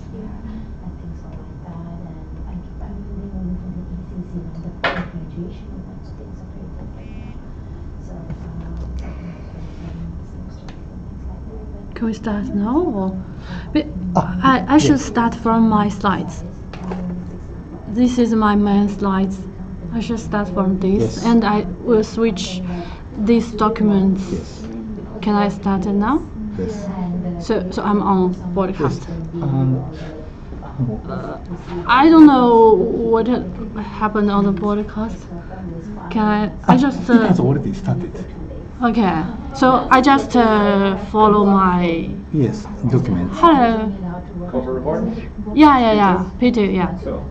atmosphere and things like that. And I mean, even for the ECC and the graduation events, things are very different now. So Can we start now? Or? I should start from my slides. This is my main slides. I should start from this, Yes. and I will switch these documents. Yes. Can I start it now? Yes. So I'm on broadcast. Yes. I don't know what happened on the broadcast. Can I just It has already started. okay. So I just follow my Yes, document. hello. Cover report? Yeah. Peter, yeah. So,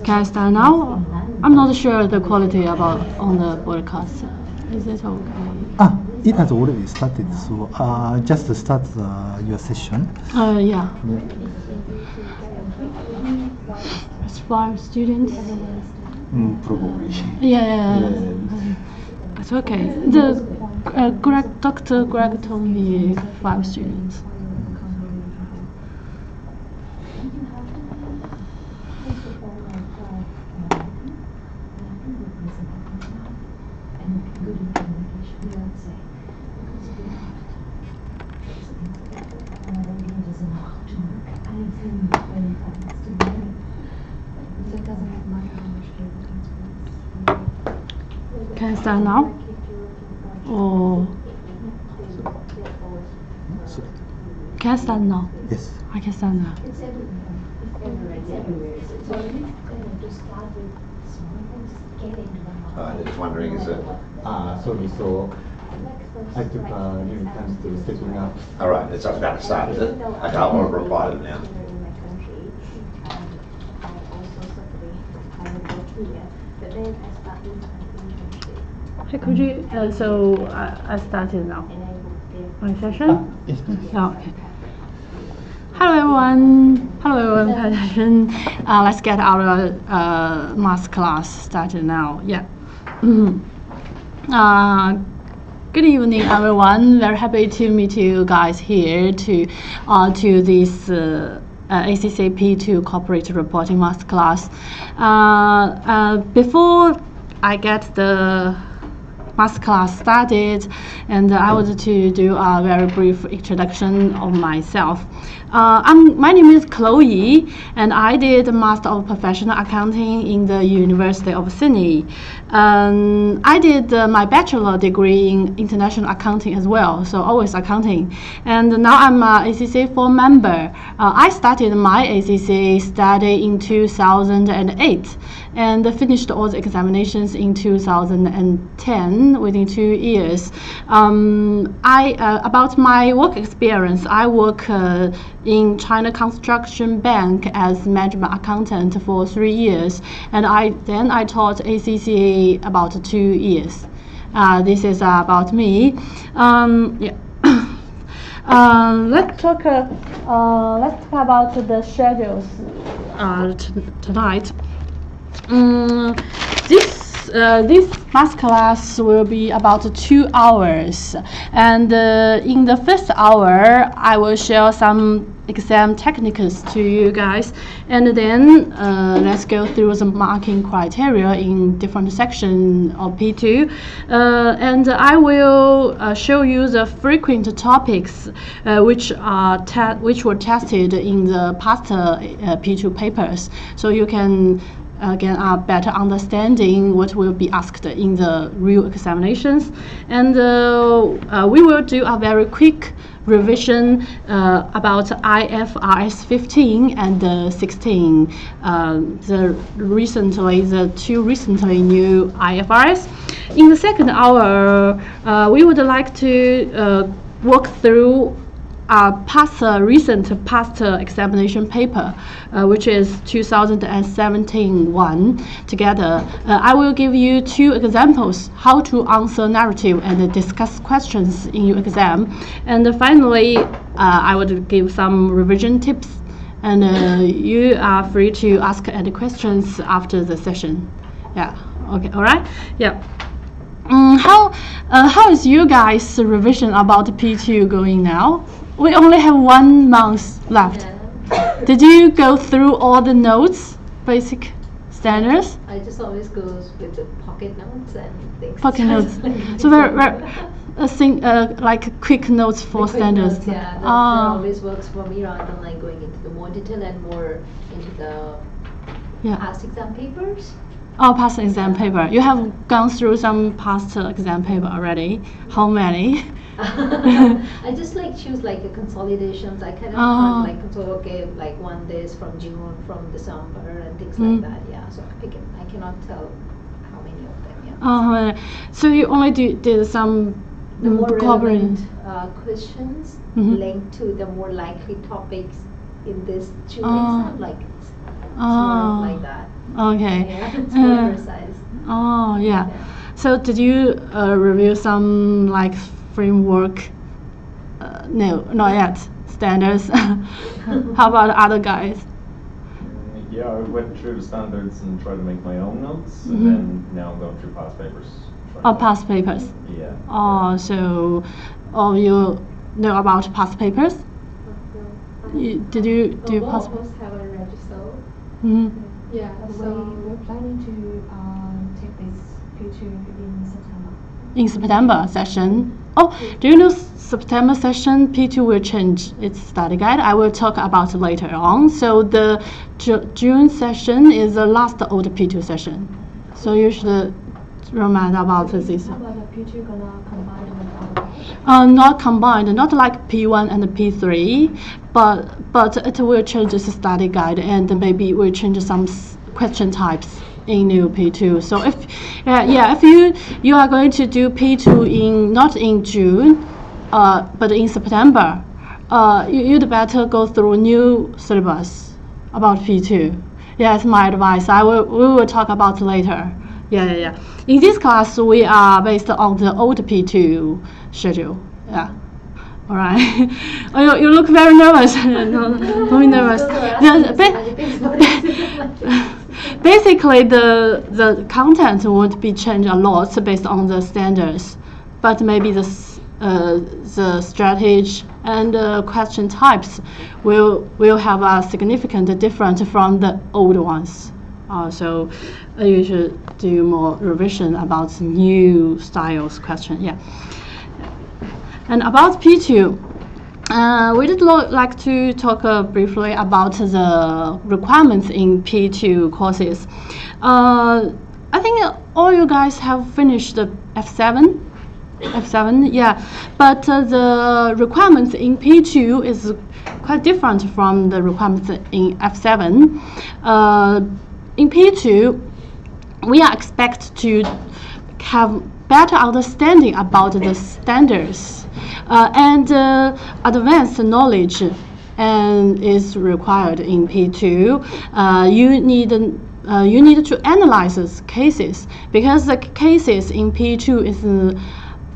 Can I start now? I'm not sure the quality about on the broadcast. Is it okay? It has already started, so just start your session. Yeah. It's 5 students. Probably. Yeah. It's okay. The Dr. Greg told me 5 students. Can I start now? Or can I start now? Yes. I can start now. I'm just wondering, is it? Sorry, so I took little time to setting up. All right, it's about to start, is it? Okay, I'll reply to them now. Hey, could you? So I started now. My session. Yes, please. Oh, okay. Hello everyone. Pay attention. Let's get our math class started now. Yeah. Good evening, everyone. Very happy to meet you guys here to this ACC P2 Corporate Reporting Math class. Before I get the math class started, and I wanted to do a very brief introduction of myself. My name is Chloe, and I did Master of Professional Accounting in the University of Sydney. I did my bachelor degree in international accounting as well, so always accounting. And now I'm a ACC 4 member. I started my ACC study in 2008 and finished all the examinations in 2010 within 2 years. About my work experience, I work in China Construction Bank as management accountant for 3 years, and I taught ACCA about 2 years. This is about me. Let's talk about the schedules tonight. This math class will be about 2 hours, and in the first hour I will share some exam techniques to you guys, and then let's go through the marking criteria in different sections of P2, and I will show you the frequent topics which were tested in the past P2 papers, so you can get a better understanding what will be asked in the real examinations. And we will do a very quick revision about IFRS 15 and 16, the two recently new IFRS. In the second hour, we would like to walk through recent past examination paper, which is 2017 one together. I will give you 2 examples how to answer narrative and discuss questions in your exam. And finally, I would give some revision tips, and you are free to ask any questions after the session. Yeah. Okay. All right. Yeah. How is you guys' revision about P2 going now? We only have 1 month left. Did you go through all the notes, basic standards? I just always goes with the pocket notes and things. Pocket notes. So like quick notes for Quick standards. notes, yeah, that always works for me rather than like going into the more detail and more into the past exam papers. Oh, past exam paper. You have gone through some past exam paper already. How many? I just like choose like the consolidations. I kind of can't like console. Okay, like one this from June, from December, and things like that. Yeah, so I cannot tell how many of them. Yeah. So you only did some the more relevant questions linked to the more likely topics in this June exam, like it's more like that. Okay. Yeah, it's more precise. Oh yeah. So did you review some like framework? No, not yet. Standards. How about other guys? Yeah, I went through the standards and tried to make my own notes, and then now I'm going through past papers. Past papers. Yeah. Oh, so you know about past papers? Did you do past? Both have a register. Yeah, So we're planning to take this P2 in September. In September session. Oh, do you know September session P2 will change its study guide? I will talk about it later on. So the June session is the last old P2 session. So you should remind about this. How about the P2 gonna combine with other? Not combined, not like P1 and P3, but it will change the study guide and maybe will change some question types in new P2. So if you are going to do P2 not in June, but in September, you'd better go through new syllabus about P2. Yeah, that's my advice. We will talk about later. Yeah. In this class, we are based on the old P2 schedule. Yeah. All right. Oh, you look very nervous. Don't be nervous. Basically, the content would be changed a lot based on the standards, but maybe the strategy and the question types will have a significant difference from the old ones. So you should do more revision about new styles question. Yeah. And about P2, we would like to talk briefly about the requirements in P2 courses. I think all you guys have finished the F7. F7, yeah. But the requirements in P2 is quite different from the requirements in F7. In P2, we are expected to have better understanding about the standards and advanced knowledge and is required in P2. You need to analyze cases because the cases in P2 is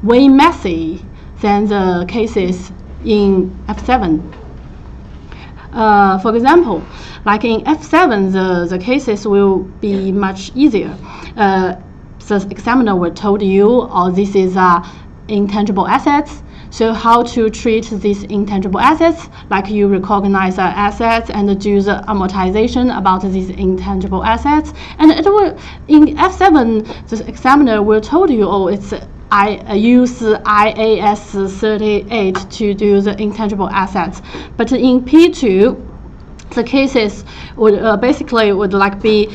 way messy than the cases in F7. For example, like in F7, the cases will be much easier. The examiner will tell you, this is intangible assets. So how to treat these intangible assets, like you recognize assets and do the amortization about these intangible assets. And it will, in F7, the examiner will tell you, I use IAS 38 to do the intangible assets. But in P2, the cases would basically like be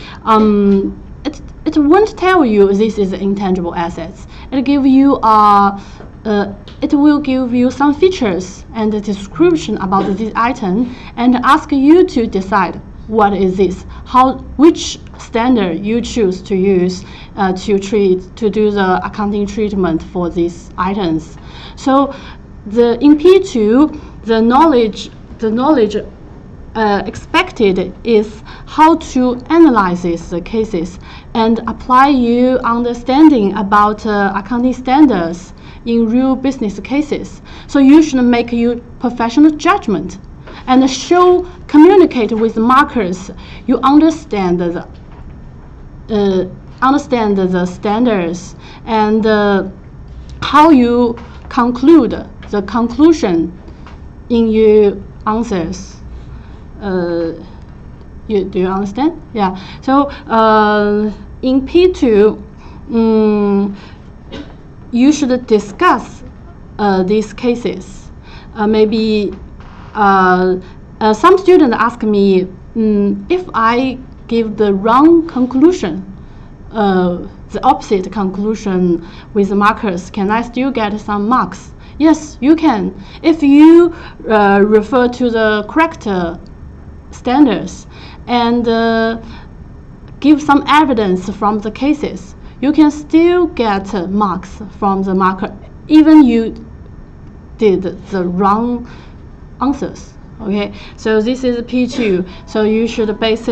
it won't tell you this is intangible assets. It will give you some features and a description about this item and ask you to decide what is this, which standard you choose to use to do the accounting treatment for these items. So in P2, the knowledge expected is how to analyze the cases and apply your understanding about accounting standards in real business cases. So you should make your professional judgment and communicate with markers. You understand the standards and how you conclude the conclusion in your answers. do you understand? Yeah. So in P2, you should discuss these cases. Maybe some students ask me, if I give the wrong conclusion, the opposite conclusion with markers, can I still get some marks? Yes, you can. If you refer to the correct standards and give some evidence from the cases, you can still get marks from the marker, even you did the wrong answers. Okay, so this is P2. So you should base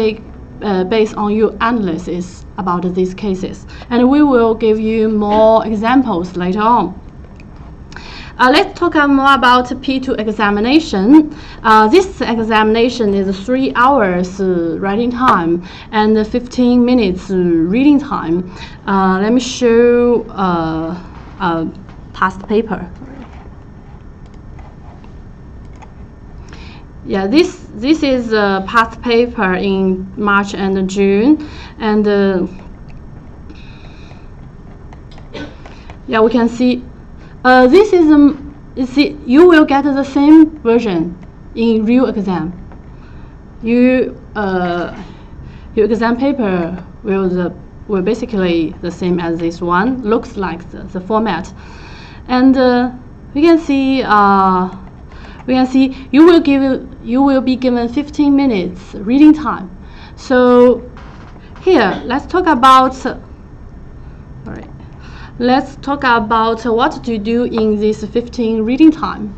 on your analysis about these cases, and we will give you more examples later on. Let's talk more about P2 examination. This examination is 3 hours writing time and 15 minutes reading time. Let me show a past paper. Yeah, this is a past paper in March and June, and yeah, we can see this is you will get the same version in real exam. Your exam paper will basically the same as this one. Looks like the format, and we can see you will be given 15 minutes reading time. So here, let's talk about what to do in this 15 reading time.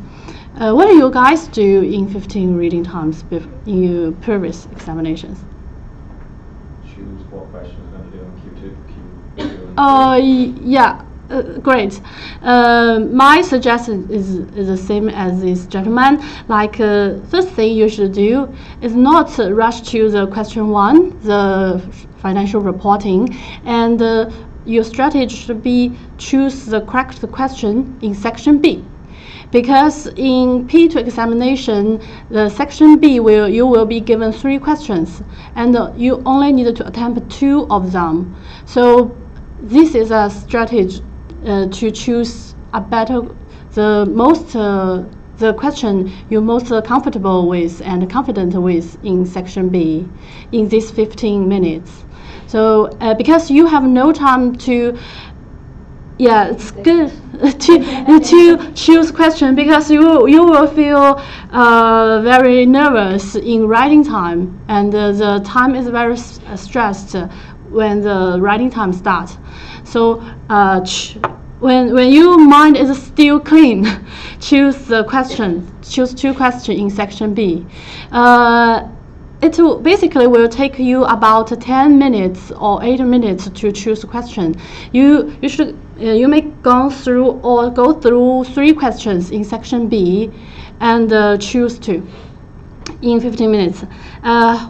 What do you guys do in 15 reading times in your previous examinations? Choose what question you're going to do in Q2, Yeah. Great. My suggestion is the same as this gentleman. Like, first thing you should do is not rush to the question 1, the financial reporting, and your strategy should be choose the correct question in section B. Because in P2 examination, the section B you will be given 3 questions, and you only need to attempt 2 of them. So this is a strategy to choose the question you're most comfortable with and confident with in section B in these 15 minutes. So because you have no time to, yeah, it's good to choose question, because you will feel very nervous in writing time, and the time is very stressed when the writing time starts. So when your mind is still clean, choose 2 questions in section B. It basically will take you about 10 minutes or 8 minutes to choose a question. You may go through 3 questions in section B and choose 2 in 15 minutes.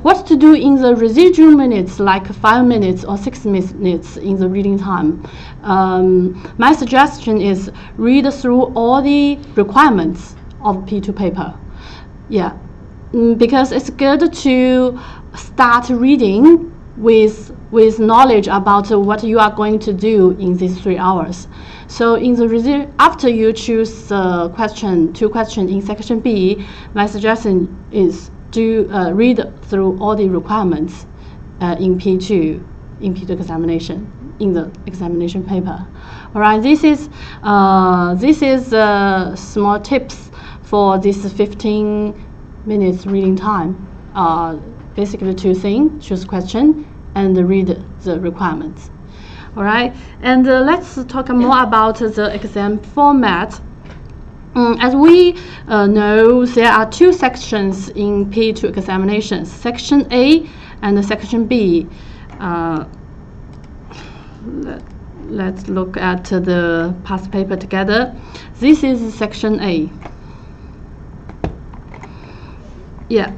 What to do in the residual minutes, like 5 minutes or 6 minutes in the reading time? My suggestion is read through all the requirements of P2 paper. Yeah, because it's good to start reading with knowledge about what you are going to do in these 3 hours. So in the after you choose 2 questions in section B, my suggestion is to read through all the requirements in P2 examination, in the examination paper. All right, this is small tips for this 15 minutes reading time. Basically 2 things: choose question and read the requirements. All right, and let's talk more about the exam format. As we know, there are 2 sections in P2 examinations, section A and section B. Let's look at the past paper together. This is section A. Yeah,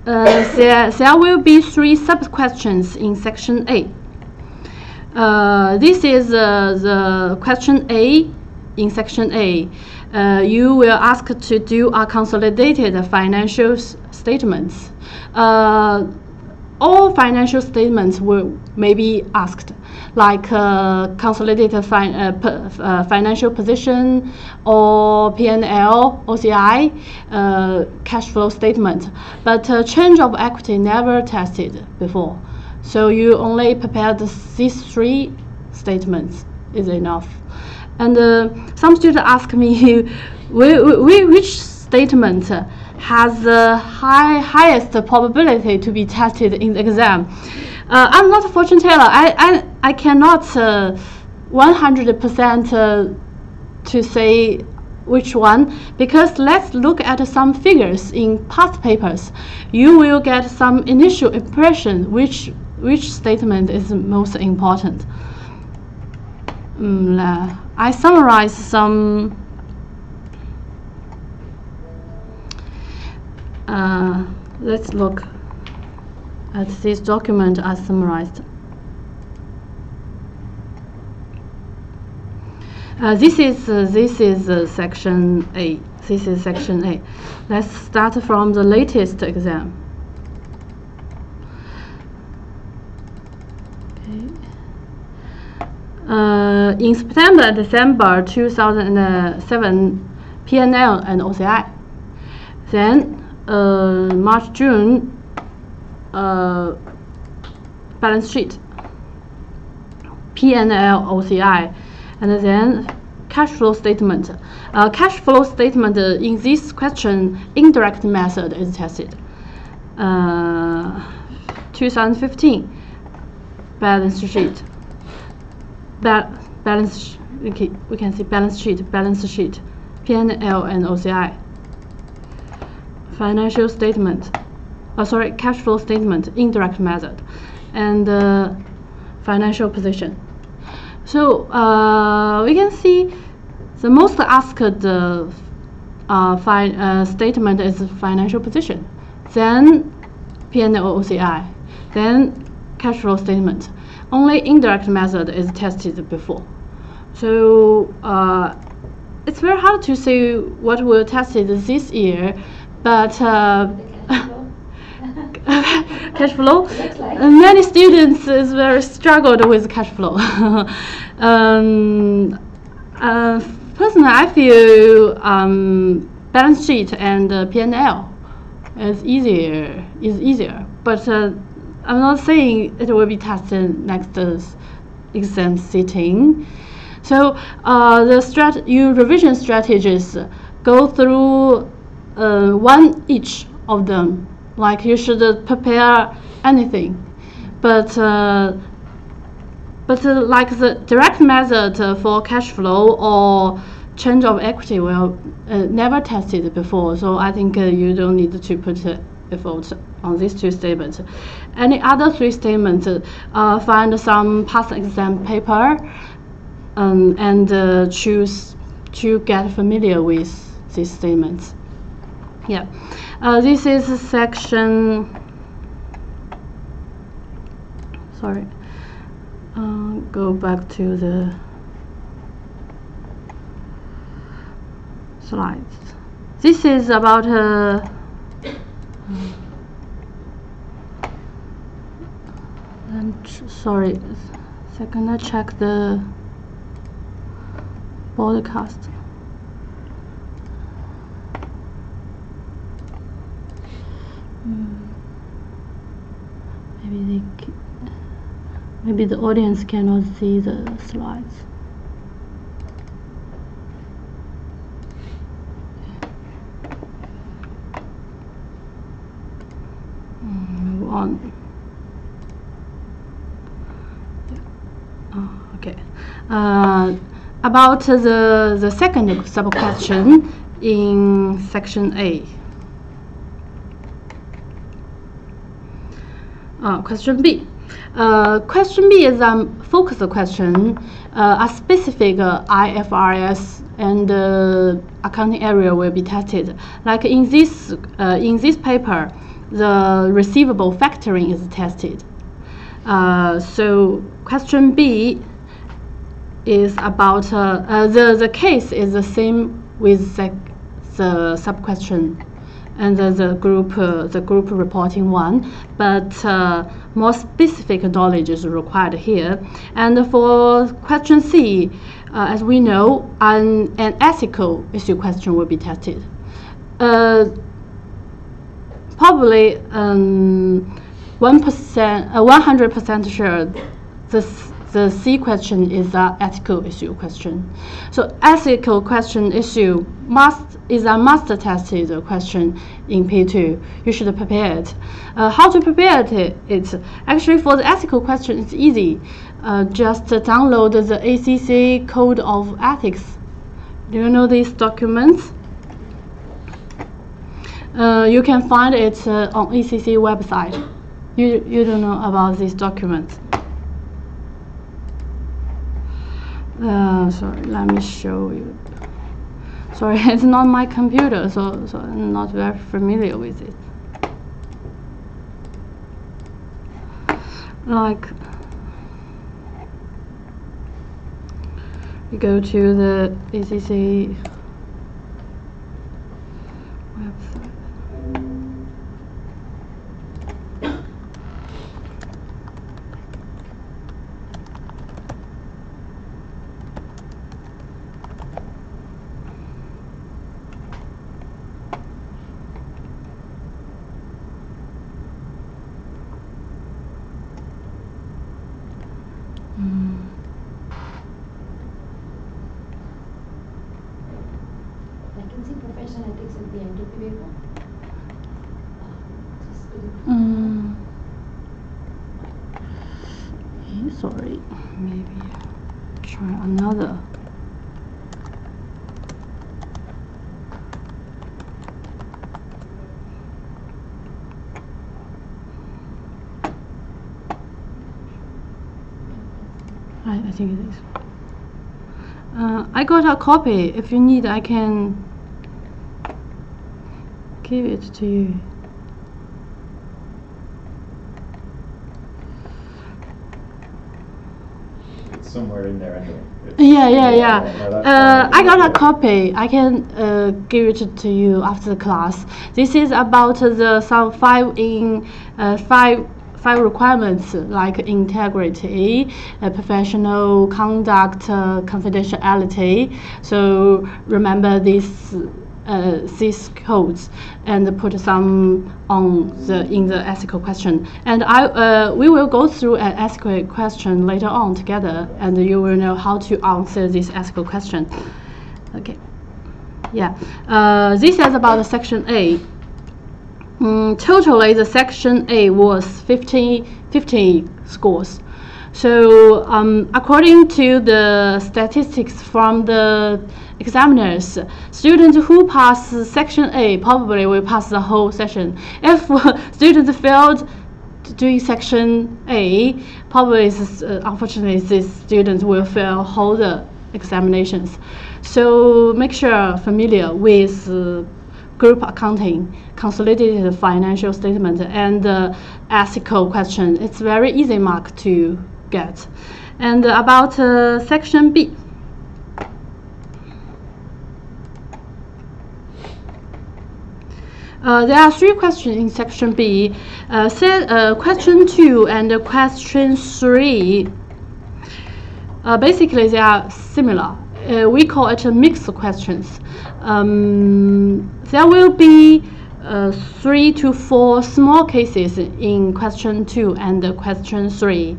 there will be 3 sub-questions in section A. This is the question A in section A, you will ask to do a consolidated financial statements. All financial statements may be asked, like consolidated financial position or P&L, OCI, cash flow statement. But change of equity never tested before. So you only prepared these 3 statements is enough. And some students ask me which statement has the highest probability to be tested in the exam. I'm not a fortune teller. I cannot 100% to say which one, because let's look at some figures in past papers. You will get some initial impression which statement is most important. I summarize some. Let's look at this document as summarized. This is section A. This is section A. Let's start from the latest exam. In September and December 2007, P&L and OCI. Then March, June, balance sheet, P&L, OCI, and then cash flow statement. Cash flow statement in this question, indirect method is tested. 2015, balance sheet. Okay, we can see balance sheet, P&L and OCI. Financial statement, cash flow statement, indirect method, and financial position. So we can see the most asked statement is financial position, then P&L, OCI, then cash flow statement. Only indirect method is tested before. So it's very hard to say what will tested this year, but cash flow. Many students is very struggled with cash flow. Personally, I feel balance sheet and P&L is easier, but I'm not saying it will be tested next exam sitting. So your revision strategies go through one each of them. Like you should prepare anything, but like the direct method for cash flow or change of equity will never tested before. So I think you don't need to put effort on these 2 statements. Any other 3 statements, find some past exam paper and choose to get familiar with these statements. Yeah, this is section. Sorry, go back to the slides. This is about sorry, second I check the broadcast. Maybe the audience cannot see the slides. Move on. Okay. About the second sub-question in section A. Question B. Question B is a focus question. A specific IFRS and accounting area will be tested. Like in this paper, the receivable factoring is tested. So question B is about the case is the same with the sub question and the group reporting one, but more specific knowledge is required here. And for question C, as we know, an ethical issue question will be tested. Probably 100% sure the C question is an ethical issue question. So ethical question issue is a must tested question in P2. You should prepare it. How to prepare it? Actually, for the ethical question, it's easy. Just download the ACC Code of Ethics. Do you know these documents? You can find it on ACC website. You don't know about these documents. Sorry, let me show you. Sorry, it's not my computer, so I'm not very familiar with it. Like, you go to the ACC website. I can see professional ethics at the end of the paper. Sorry, maybe try another. I think it is. I got a copy. If you need, I can give it to you. It's somewhere in there anyway. I got a copy. I can give it to you after the class. This is about the some five requirements like integrity, professional conduct, confidentiality. So remember these codes and put some in the ethical question. And we will go through an ethical question later on together, and you will know how to answer this ethical question. Okay. Yeah. This is about the section A. Totally, the section A was 50 scores. So according to the statistics from the examiners, students who pass section A probably will pass the whole session. If students failed doing section A, probably unfortunately these students will fail whole the examinations. So make sure familiar with group accounting, consolidated financial statement, and ethical question. It's very easy mark to get. And about section B. There are three questions in section B. Question 2 and question 3. Basically, they are similar. We call it mixed questions. There will be 3 to 4 small cases in question 2 and question 3.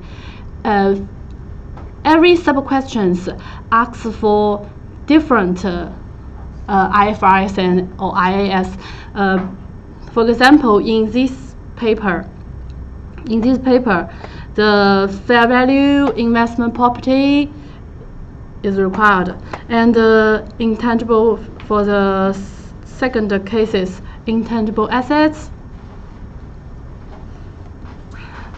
Every sub-questions asks for different IFRS or IAS. For example, in this paper, the fair value investment property is required, and intangible for the second cases, intangible assets.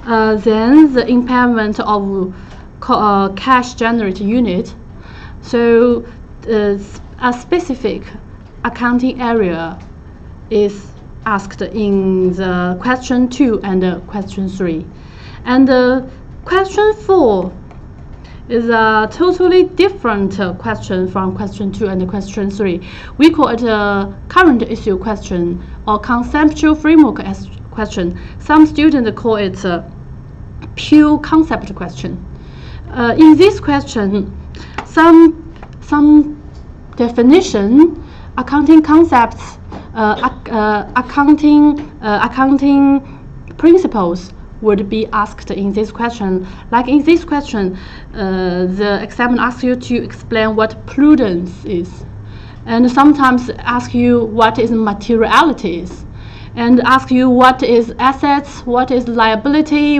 Then the impairment of cash generated unit. So a specific accounting area is asked in the question 2 and question 3. And question 4 is a totally different question from question 2 and question 3. We call it a current issue question or conceptual framework question. Some students call it a pure concept question. In this question, some definition, accounting concepts, accounting principles would be asked in this question. Like in this question, the examiner asks you to explain what prudence is, and sometimes ask you what is materialities, and ask you what is assets, what is liability,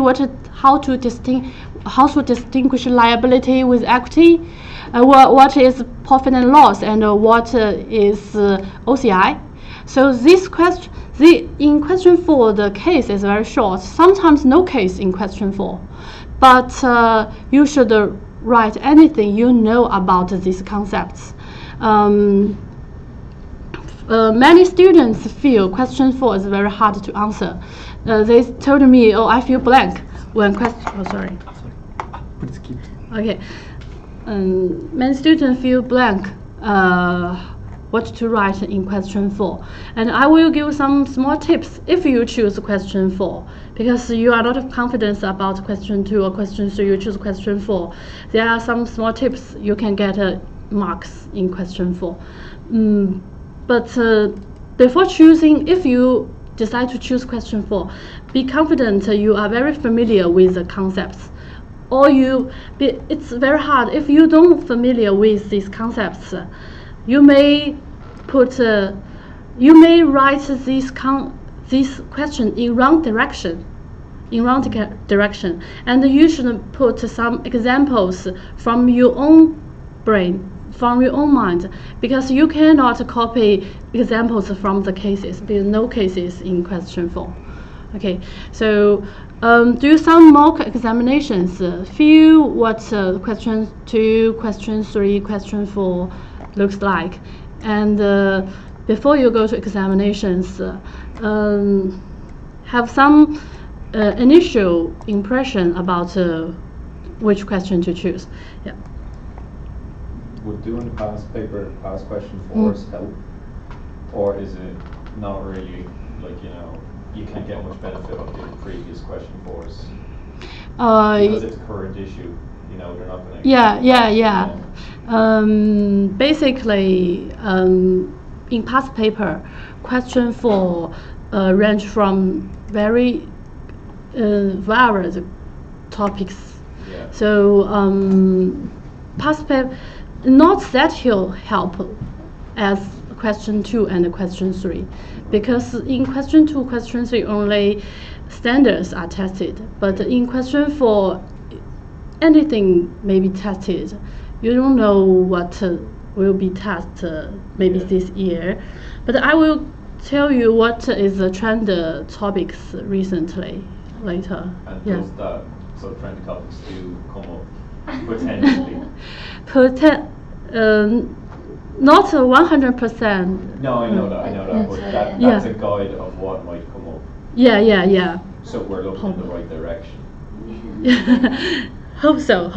how to distinguish liability with equity, what is profit and loss, and what is OCI. So this question, in question 4, the case is very short. Sometimes no case in question 4, but you should write anything you know about these concepts. Many students feel question 4 is very hard to answer. They told me, "Oh, I feel blank when question." Oh, sorry. Please keep. Okay. Many students feel blank what to write in question 4. And I will give some small tips if you choose question 4. Because you are not confident about question 2 or question 3, you choose question 4. There are some small tips you can get marks in question 4. But before choosing, if you decide to choose question 4, be confident you are very familiar with the concepts. It's very hard if you don't familiar with these concepts. You may write this question in wrong direction, and you should put some examples from your own brain, from your own mind, because you cannot copy examples from the cases. There are no cases in question 4. Okay, so do some mock examinations. Feel what question 2, question 3, question 4 looks like, and before you go to examinations, have some initial impression about which question to choose. Yeah. Would doing the past question 4s help, or is it not really, like, you can't get much benefit of the previous question 4s? Because it's a current issue, they're not going to... Yeah. Basically, in past paper, question 4 range from very varied topics. Yeah. So past paper not that help as question 2 and question 3, because in question 2, question 3 only standards are tested, but in question 4 anything may be tested. You don't know what will be tested maybe this year, but I will tell you what is the trend topics recently later. And yeah. does that, so trend topics do come up potentially? Not 100%. No, I know that, but that's a guide of what might come up. Yeah. So we're looking in the right direction. Hope so.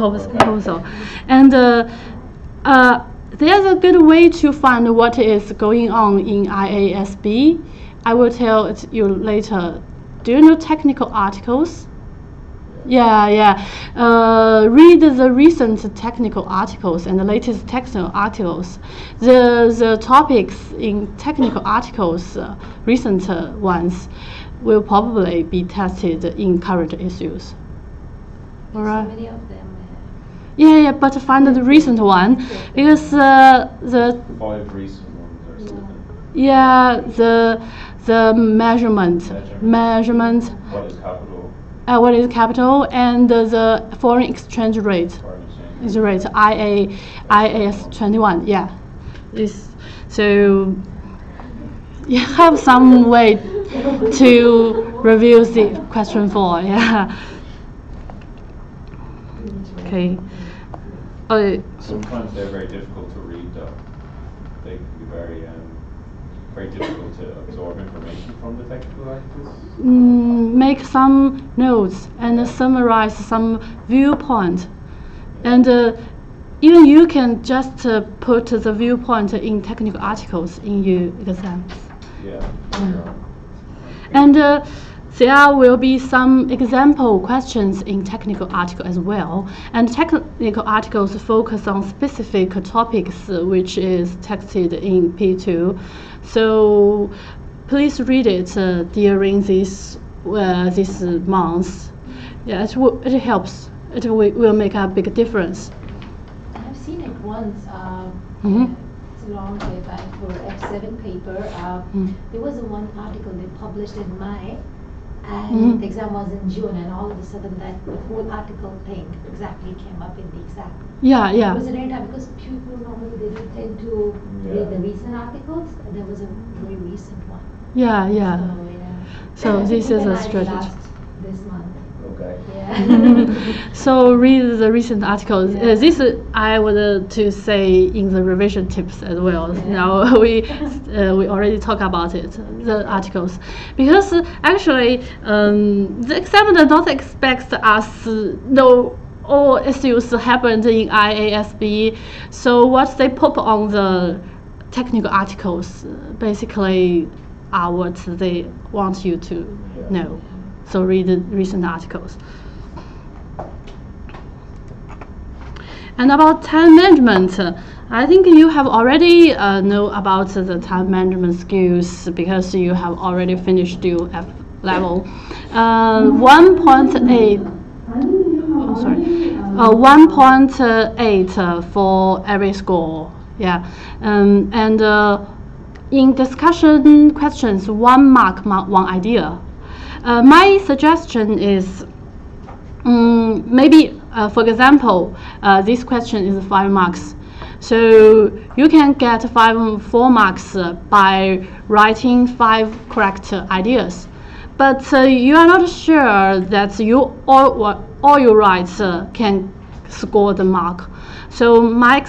And there's a good way to find what is going on in IASB. I will tell it you later. Do you know technical articles? Yeah. Read the recent technical articles and the latest technical articles. The topics in technical articles, recent ones, will probably be tested in current issues. All right. So many of them. Yeah, but find the recent one, because the 5 recent ones or something. Yeah, the measurement. What is capital? What is capital, and the foreign exchange rate. Is rate IAS 21. Yeah, so you have some way to review the question 4. Yeah. Okay. Sometimes they're very difficult to read, though. They can be very difficult to absorb information from the technical articles. Make some notes and summarize some viewpoint. And even you can just put the viewpoint in technical articles in your exams. Yeah. Sure. And there will be some example questions in technical article as well. And technical articles focus on specific topics which is texted in P2. So please read it during this month. Yeah, it helps. It will make a big difference. I've seen it once. It's a long way back for F7 paper. There was one article they published in May, and the exam was in June, and all of a sudden that the whole article thing exactly came up in the exam. Yeah. It was a rare time because people normally they don't tend to read the recent articles, and there was a very recent one. Yeah. So this is a strategy. This month. Okay. Yeah. So read the recent articles. This I would to say in the revision tips as well. Yeah. Now we already talk about it, the articles, because actually the examiner not expect us know all issues happened in IASB. So what they put on the technical articles basically are what they want you to know. So read the recent articles. And about time management, I think you have already know about the time management skills because you have already finished your F level. 1.8 for every score. Yeah, and in discussion questions, 1 mark, 1 idea. My suggestion is maybe, for example, this question is 5 marks. So you can get 4 marks by writing 5 correct ideas. But you are not sure that all you write can score the mark. So my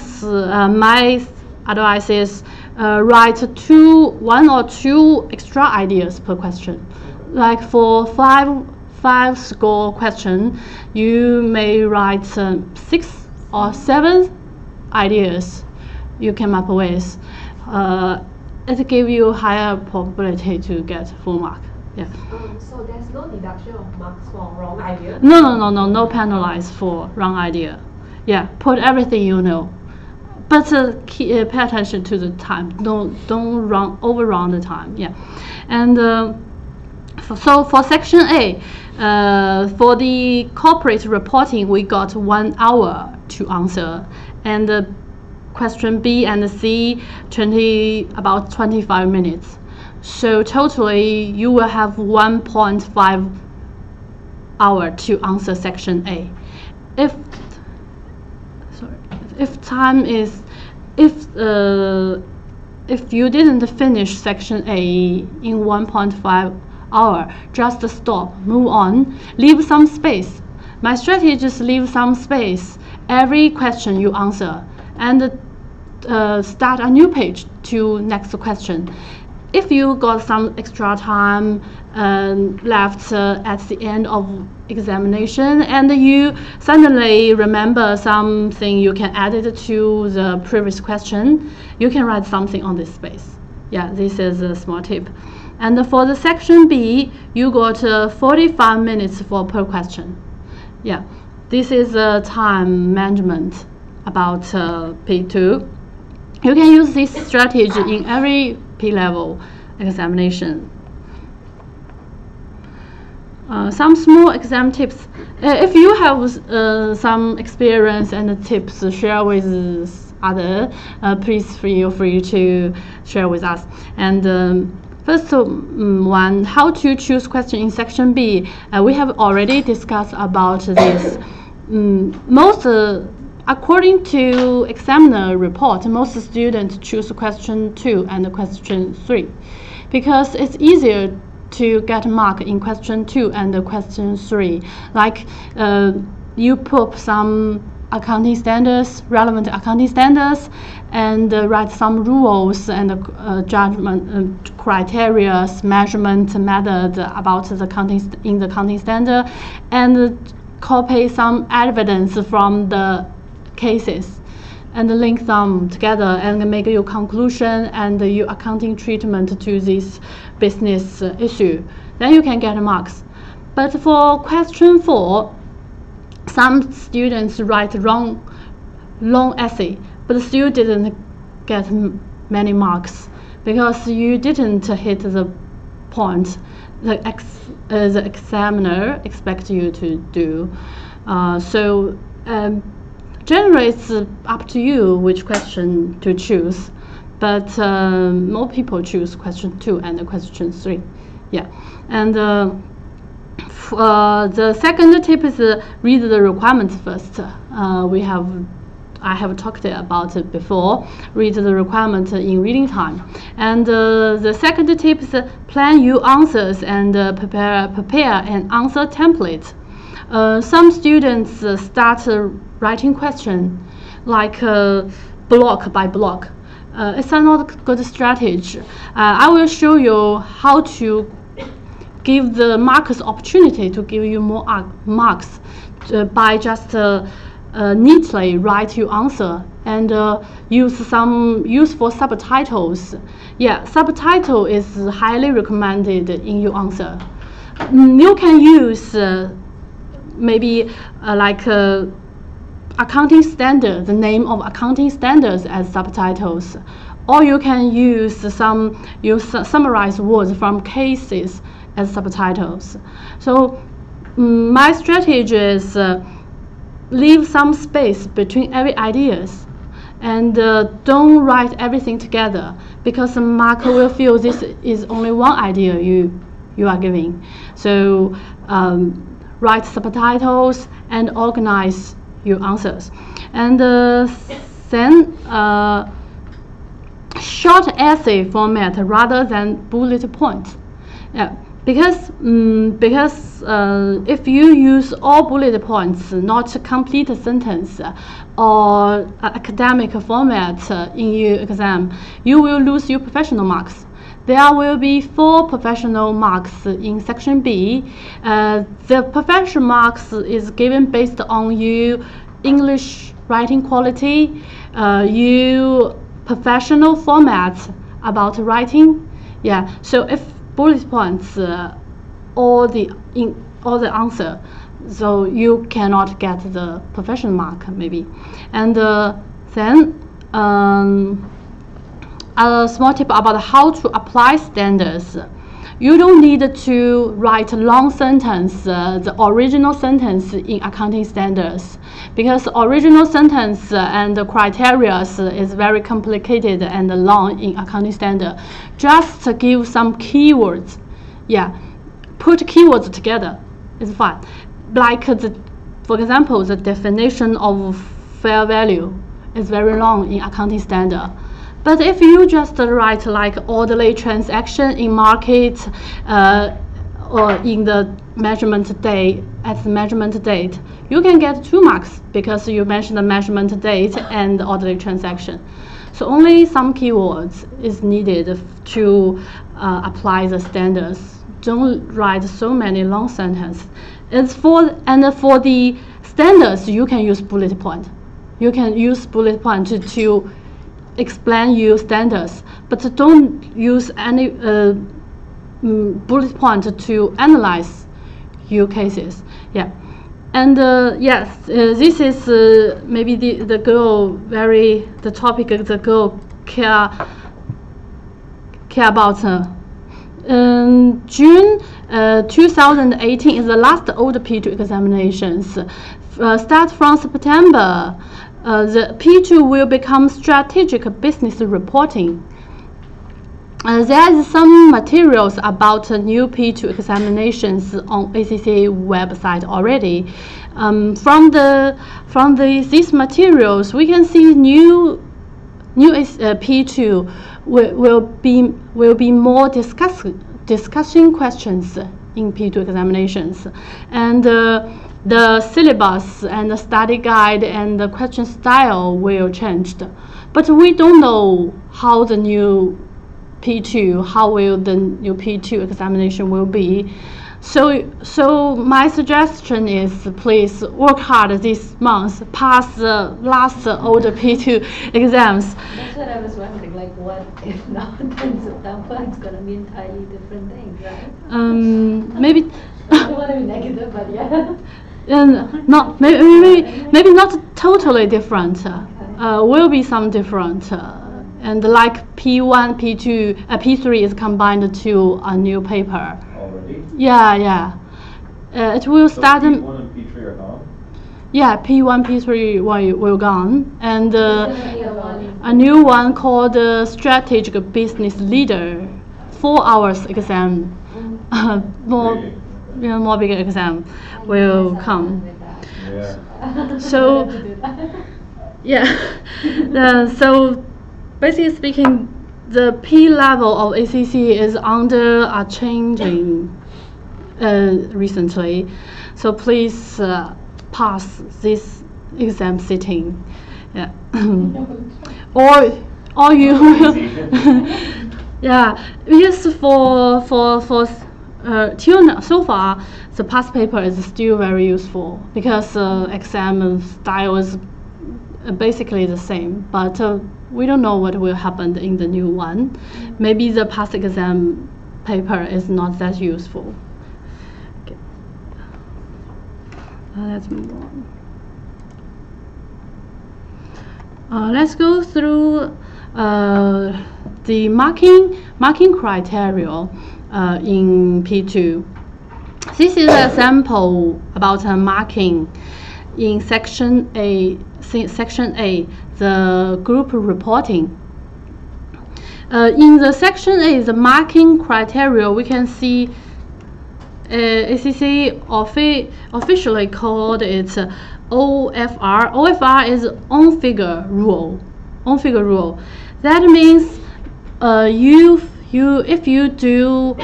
advice is write 1 or 2 extra ideas per question. Like for 5 score question, you may write 6 or 7 ideas you came up with. It gives you higher probability to get full mark. Yeah. So there's no deduction of marks for wrong idea? No penalize for wrong idea. Yeah, put everything you know. But pay attention to the time. Don't overrun the time. Yeah, and so for section A, for the corporate reporting, we got 1 hour to answer, and question B and C, about 25 minutes. So totally, you will have 1.5 hour to answer section A. If you didn't finish section A in 1.5 hour, just stop, move on, leave some space. My strategy is leave some space every question you answer, and start a new page to next question. If you got some extra time left at the end of examination, and you suddenly remember something you can add it to the previous question, you can write something on this space. Yeah, this is a small tip. And for the section B, you got 45 minutes per question. Yeah, this is time management about P2. You can use this strategy in every P-level examination. Some small exam tips. If you have some experience and tips to share with others, please feel free to share with us. And first one, how to choose question in section B. We have already discussed about this. According to examiner report, most students choose question 2 and question 3 because it's easier to get mark in question 2 and question 3. Like you put some accounting standards, relevant accounting standards, and write some rules and judgment criteria, measurement method about the accounting standard, and copy some evidence from the cases and link them together and make your conclusion and your accounting treatment to this business issue. Then you can get marks. But for question 4, some students write long essay, but still didn't get many marks because you didn't hit the point the examiner expects you to do. Generally it's up to you which question to choose, but more people choose question 2 and question 3. Yeah, and the second tip is read the requirements first. I have talked about it before. Read the requirement in reading time. And the second tip is plan your answers and prepare an answer template. Some students start writing question like block by block. It's not a good strategy. I will show you how to give the markers opportunity to give you more marks by just neatly write your answer and use some useful subtitles. Yeah, subtitle is highly recommended in your answer. You can use maybe like accounting standard, the name of accounting standards as subtitles, or you can use summarize words from cases as subtitles. So my strategy is leave some space between every ideas and don't write everything together, because the marker will feel this is only one idea you are giving. So write subtitles and organize your answers. And then short essay format rather than bullet points. Yeah. Because if you use all bullet points, not complete sentence or academic format in your exam, you will lose your professional marks. There will be 4 professional marks in section B. The professional marks is given based on your English writing quality, your professional format about writing. Yeah. So if bullet points all the answer, so you cannot get the professional mark maybe. And then a small tip about how to apply standards. You don't need to write a long sentence, the original sentence in accounting standards, because original sentence and the criteria is very complicated and long in accounting standard. Just give some keywords. Yeah, put keywords together. It's fine. Like for example, the definition of fair value is very long in accounting standard. But if you just write like orderly transaction in market or in the measurement date, at the measurement date, you can get 2 marks because you mentioned the measurement date and the orderly transaction. So only some keywords is needed to apply the standards. Don't write so many long sentences. For the standards, you can use bullet point. You can use bullet point to explain your standards, but don't use any bullet point to analyze your cases. Yeah, and yes, this is maybe the girl the topic the girl care about. June 2018 is the last old P2 examinations. Start from September. The P2 will become strategic business reporting. There is some materials about new P2 examinations on ACCA website already. From these materials, we can see new P2 will be more discussion questions in P2 examinations, and the syllabus and the study guide and the question style will change. But we don't know how will the new P2 examination will be. So my suggestion is please work hard this month, pass the last old P2 exams. That's what I was wondering, like what if not in September it's gonna be entirely different things, right? Maybe I don't want to be negative, but yeah. not maybe not totally different. Will be some different. And like P1, P2, P3 is combined to a new paper. Already? Yeah. It will So start. P1 and P3 are gone? Yeah, P1, P3 will gone, and a new one called Strategic Business Leader, 4 hours exam, more bigger exam will come. Yeah. So yeah, so basically speaking, the P level of ACC is under a changing recently. So please pass this exam sitting. Yeah. or you yeah, because till now, so far the past paper is still very useful because exam style is basically the same, but we don't know what will happen in the new one. Maybe the past exam paper is not that useful. Okay. Let's move on. Let's go through the marking criteria in P2. This is a sample about marking in section A. Section A, the group reporting. In the section A, the marking criteria, we can see ACC officially called it OFR. OFR is on figure rule. On figure rule. That means if you do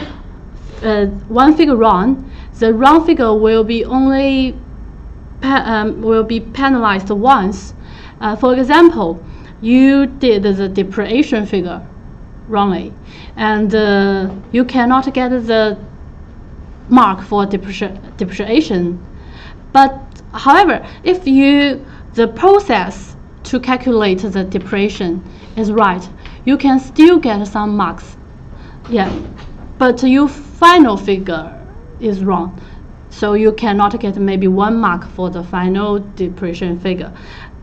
one figure wrong, the wrong figure will be only penalized once. For example, you did the depreciation figure wrongly, and you cannot get the mark for depreciation. But however, if the process to calculate the depreciation is right, you can still get some marks. Yeah, but your final figure is wrong, so you cannot get maybe 1 mark for the final depreciation figure.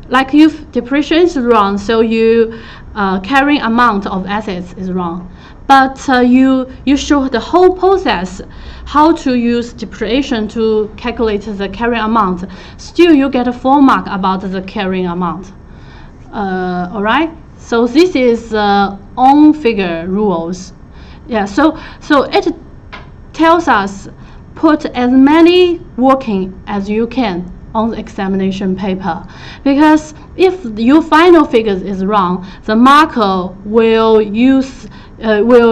Like if depreciation is wrong, so you carrying amount of assets is wrong, but you show the whole process how to use depreciation to calculate the carrying amount. Still, you get a 4 mark about the carrying amount. All right. So this is on figure rules. Yeah. So it tells us put as many working as you can on the examination paper, because if your final figures is wrong, the marker will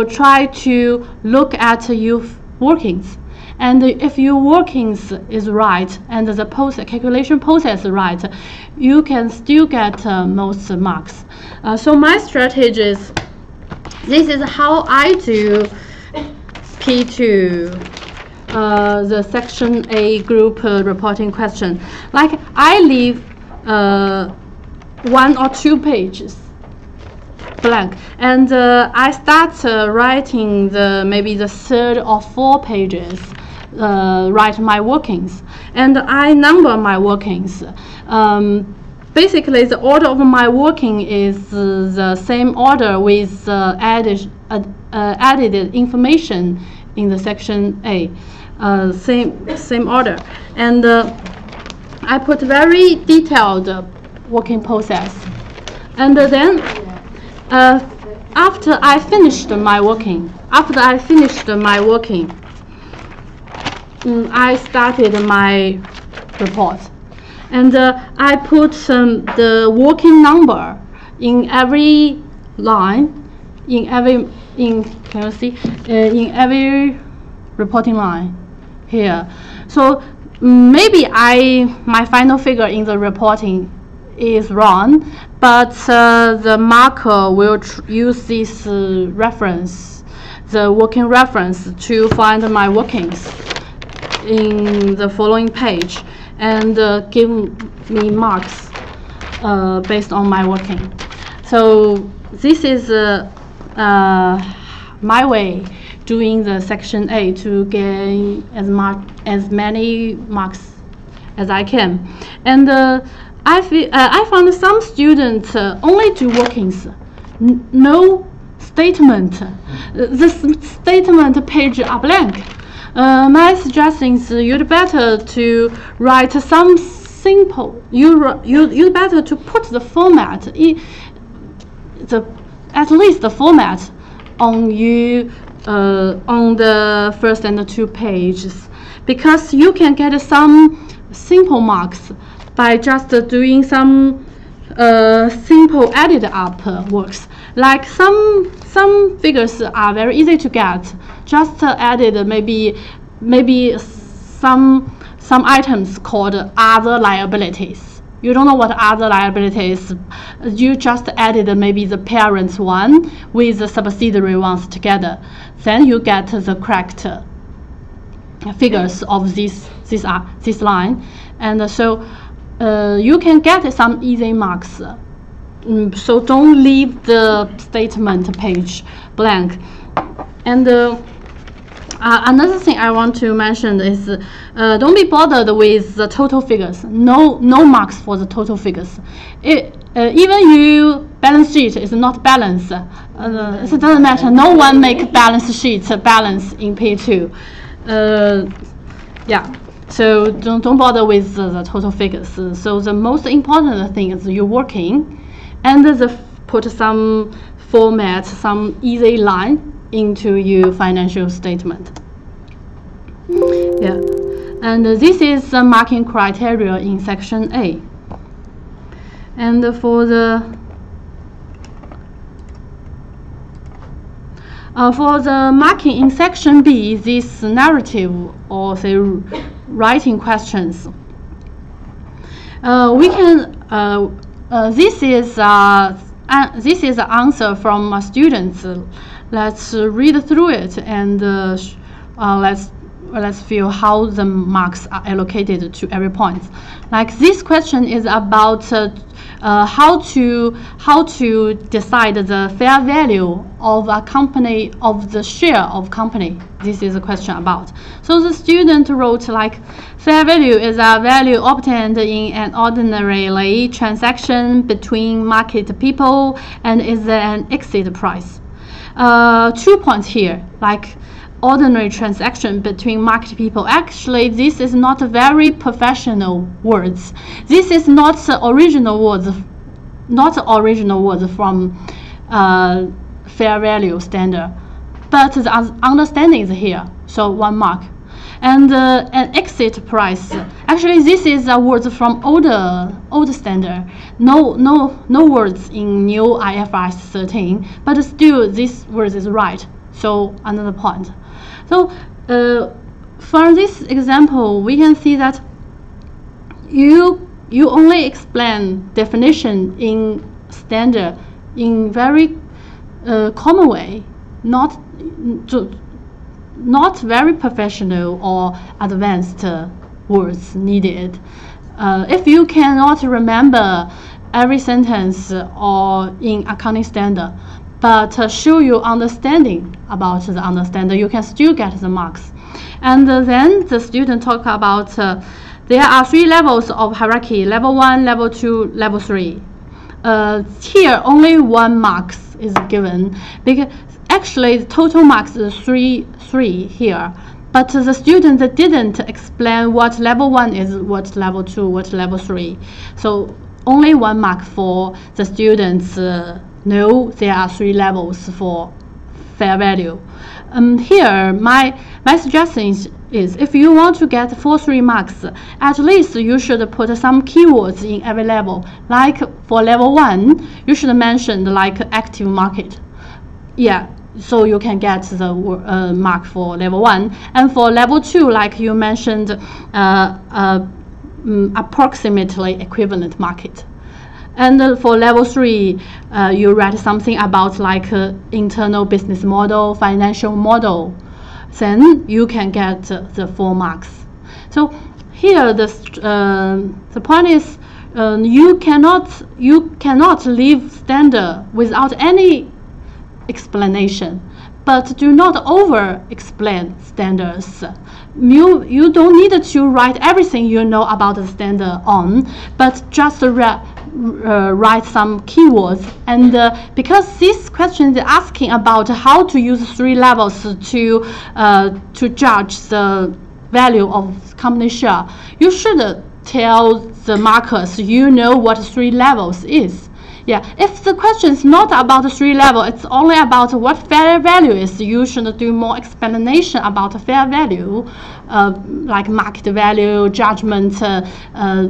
try to look at your workings, and if your workings is right and the calculation process is right, you can still get most marks. So my strategy is, this is how I do P2. The section A group reporting question. Like I leave 1 or 2 pages blank, and I start writing maybe the 3rd or 4th pages. Write my workings, and I number my workings. Basically, the order of my working is the same order with added information in the section A. Same order, and I put very detailed working process, and then after I finished my working, I started my report, and I put the working number in every line, in every reporting line here. So maybe my final figure in the reporting is wrong, but the marker will use this reference, the working reference, to find my workings. in the following page and give me marks based on my working. So this is my way doing the section A to gain as many marks as I can. And I found some students only do workings, no statement. The statement page are blank. My suggestion is you'd better to write some simple. You better to put the format at least the format on on the first and the 2 pages, because you can get some simple marks by just doing some simple added up works. Like some figures are very easy to get. Just added maybe some items called other liabilities. You don't know what other liabilities. You just added maybe the parent one with the subsidiary ones together. Then you get the correct figures of this line, and so you can get some easy marks. So don't leave the statement page blank. And another thing I want to mention is don't be bothered with the total figures. No marks for the total figures. Even your balance sheet is not balanced. It doesn't matter. No one make balance sheets balance in P2. Yeah. So don't bother with the total figures. So the most important thing is you're working, and put some format, some easy line into your financial statement. Yeah, and this is the marking criteria in section A. And for the marking in section B, this narrative or say writing questions, we can this is the answer from students. Let's read through it and let's feel how the marks are allocated to every point. Like this question is about how to decide the fair value of a company, of the share of company. This is a question about. So the student wrote like, fair value is a value obtained in an ordinary transaction between market people and is an exit price. 2 points here, like ordinary transaction between market people. Actually, this is not a very professional words. This is not original words, from fair value standard. But the understanding is here, so 1 mark. And an exit price. Actually, this is a word from older standard. No words in new IFRS 13. But still, this word is right. So another point. So for this example, we can see that you only explain definition in standard in very common way, not very professional or advanced words needed. If you cannot remember every sentence or in accounting standard, but show your understanding about the understanding, you can still get the marks. And then the student talk about there are 3 levels of hierarchy: level 1, level 2, level 3. Here only 1 marks is given, because actually the total marks is 3 here, but the student didn't explain what level 1 is, what level 2, what level 3. So only 1 mark for the students know there are 3 levels for fair value. Here my suggestion is if you want to get 3 marks, at least you should put some keywords in every level. Like for level 1, you should mention like active market. Yeah, so you can get the mark for level 1. And for level 2, like you mentioned, approximately equivalent market. And for level 3, you write something about like internal business model, financial model. Then you can get the 4 marks. So here the point is you cannot leave standard without any explanation, but do not over-explain standards. You don't need to write everything you know about the standard on, but just write some keywords. And because this question is asking about how to use 3 levels to judge the value of company share, you should tell the markers you know what 3 levels is. Yeah, if the question is not about the 3 level, it's only about what fair value is, you should do more explanation about fair value, like market value, judgment at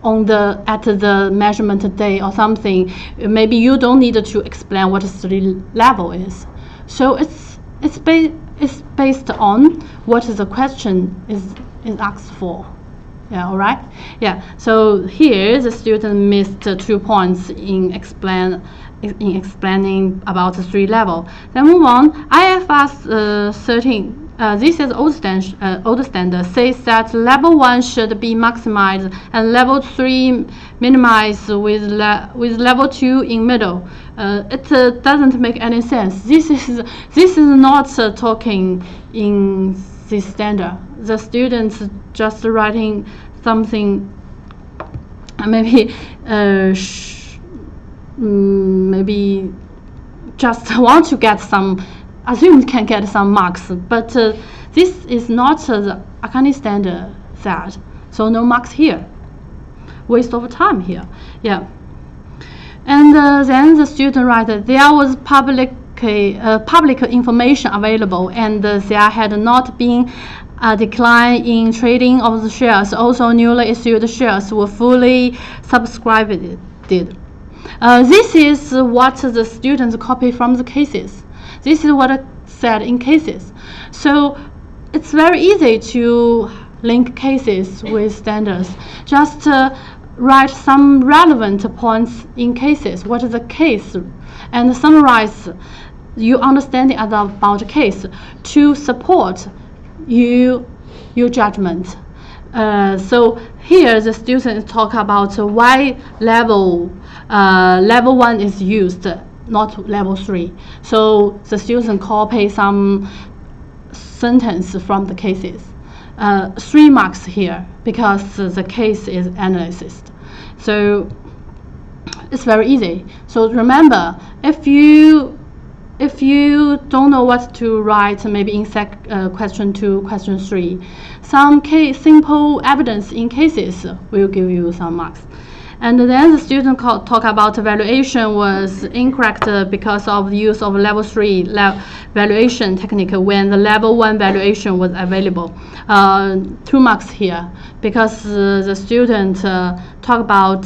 the measurement day or something. Maybe you don't need to explain what 3 level is. So it's based on what the question is asked for. Yeah, all right. Yeah. So here the student missed 2 points in explaining about the 3 level. Then move on. IFRS 13. This is old standard says that level 1 should be maximized and level 3 minimized with level 2 in middle. It doesn't make any sense. This is not talking in this standard. The students just writing something, maybe maybe just want to get some, assume can get some marks, but this is not the accounting standard that, so no marks here. Waste of time here. Yeah. And then the student write that there was public information available, and there had not been a decline in trading of the shares. Also, newly issued shares were fully subscribed. This is what the students copy from the cases. This is what I said in cases. So it's very easy to link cases with standards. Just write some relevant points in cases. What is the case? And summarize your understanding about the case to support your judgment. So here the students talk about why level 1 is used, not level 3. So the students copy some sentence from the cases. 3 marks here because the case is analysis. So it's very easy. So remember, if you don't know what to write, maybe in question 2, question 3, some simple evidence in cases will give you some marks. And then the student talk about valuation was incorrect because of the use of level 3 valuation technique when the level 1 valuation was available. 2 marks here because the student talk about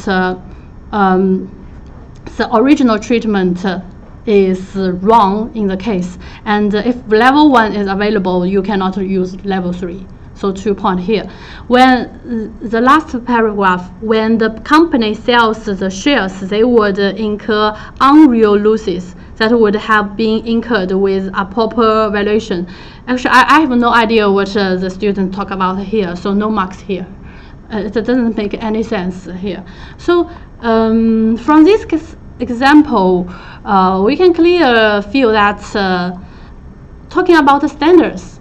the original treatment is wrong in the case, and if level 1 is available, you cannot use level 3. So 2 points here. When the last paragraph, when the company sells the shares, they would incur unreal losses that would have been incurred with a proper valuation. Actually, I have no idea what the student talk about here, so no marks here. It doesn't make any sense here. So from this example, we can clearly feel that talking about the standards,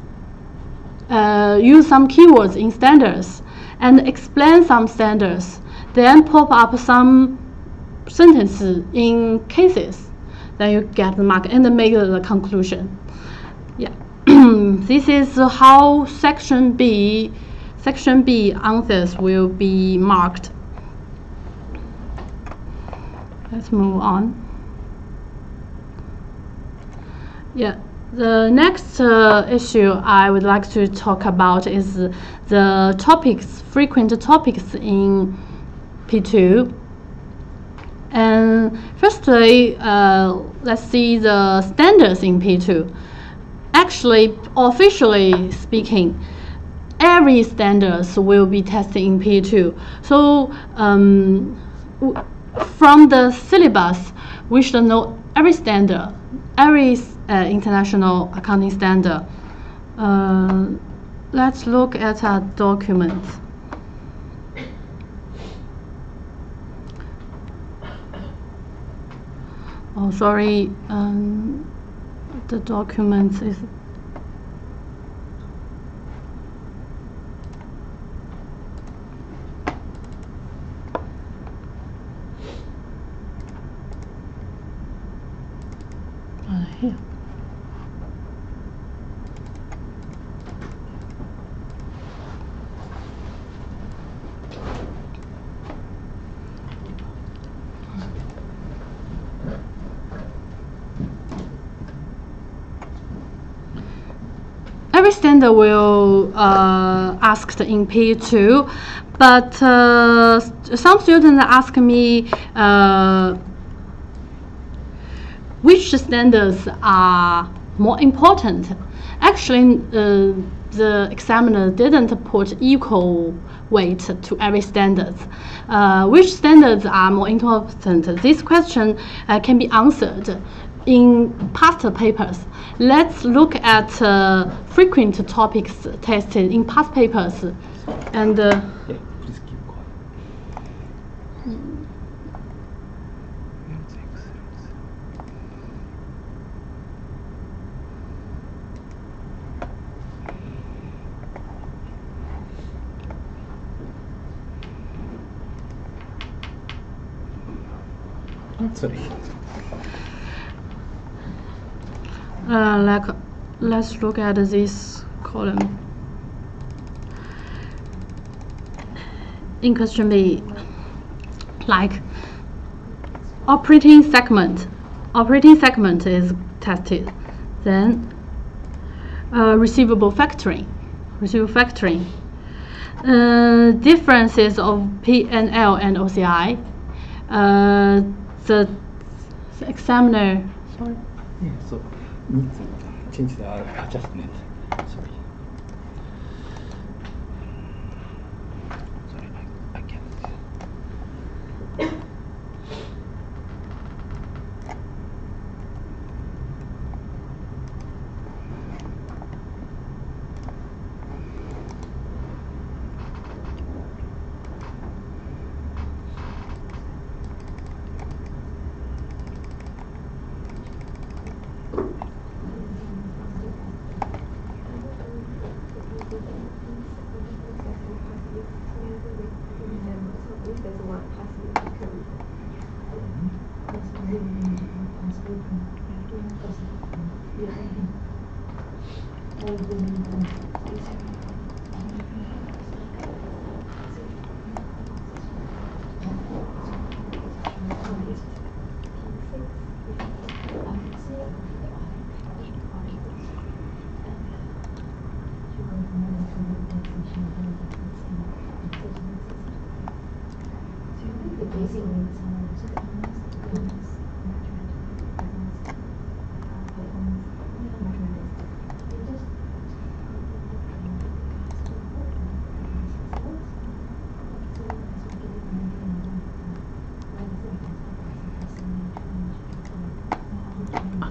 use some keywords in standards and explain some standards, then pop up some sentences in cases, then you get the mark and make the conclusion. Yeah. This is how section B answers will be marked. Let's move on. Yeah. The next issue I would like to talk about is the frequent topics in P2. And firstly, let's see the standards in P2. Actually, officially speaking, every standards will be tested in P2. So from the syllabus, we should know every standard, every international accounting standard. let's look at a document. Oh, sorry, the document is. Here. Every standard will asked in P2, but some students ask me which standards are more important. Actually, the examiner didn't put equal weight to every standard. Which standards are more important? This question can be answered in past papers. Let's look at frequent topics tested in past papers. And Please keep quiet. Sorry. Let's look at this column. In question B, like operating segment is tested. Then receivable factoring. Differences of P&L and OCI. The examiner, sorry. Yeah, so need to change the adjustment. Sorry. Sorry, I can't.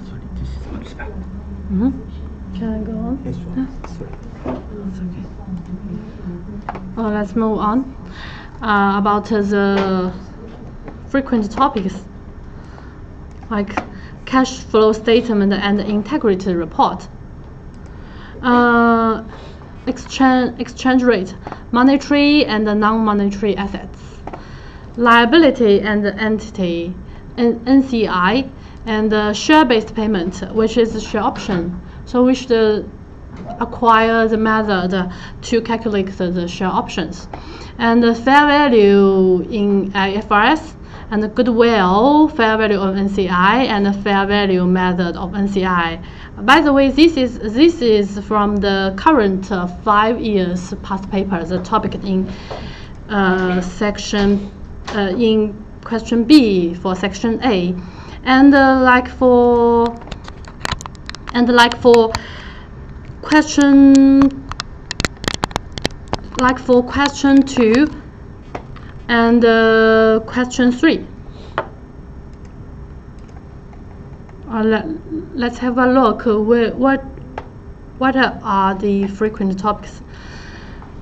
Sorry, this is much better. Can I go on? Yes, sure. Sorry. Let's move on. About the frequent topics like cash flow statement and integrity report. Exchange rate, monetary and non-monetary assets, liability and entity, NCI, and share-based payment, which is share option. So we should acquire the method to calculate the share options. And the fair value in IFRS, and the goodwill, fair value of NCI, and the fair value method of NCI. By the way, this is from the current 5 years past paper, the topic in section in question B for section A, and like for question 2 and question 3. Let's have a look what are the frequent topics?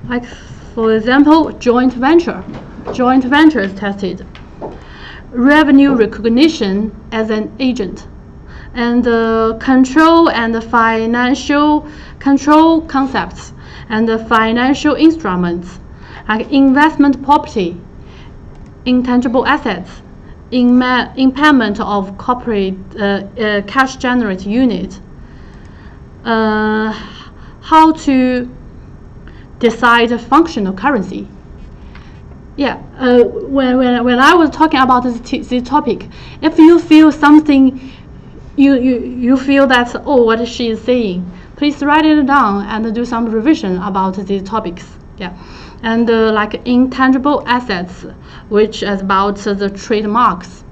Like, for example, joint venture. Joint venture is tested. Revenue recognition as an agent, and control and financial control concepts, and financial instruments, like investment property, intangible assets, impairment of corporate cash generate unit, how to decide functional currency. Yeah, when I was talking about this topic, if you feel something, you feel that, oh, what she is saying, please write it down and do some revision about these topics. Yeah, and like intangible assets, which is about the trademarks.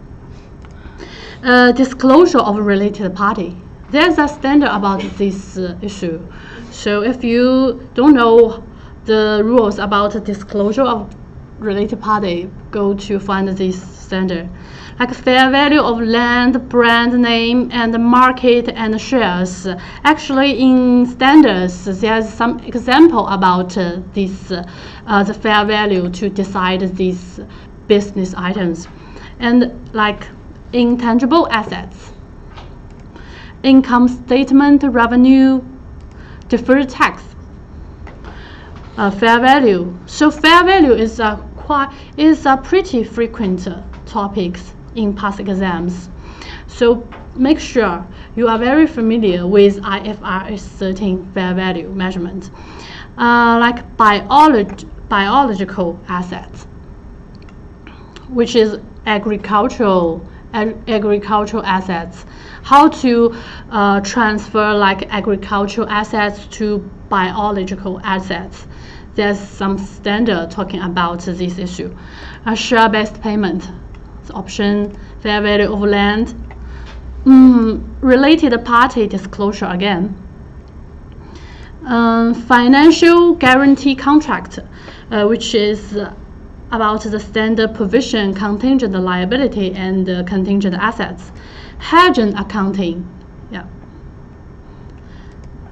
Disclosure of related party. There's a standard about this issue. So if you don't know the rules about disclosure of related party, go to find this standard. Like fair value of land, brand name, and market and shares. Actually, in standards, there's some example about this, the fair value to decide these business items. And like intangible assets, income statement, revenue, deferred tax, fair value. So fair value is a pretty frequent topics in past exams. So make sure you are very familiar with IFRS 13 fair value measurement. Like biological assets, which is agricultural assets. How to transfer like agricultural assets to biological assets. There's some standard talking about this issue. Share-based payment, the option, fair value of land, related party disclosure again. Financial guarantee contract, which is about the standard provision, contingent liability, and contingent assets. Hedging accounting, yeah.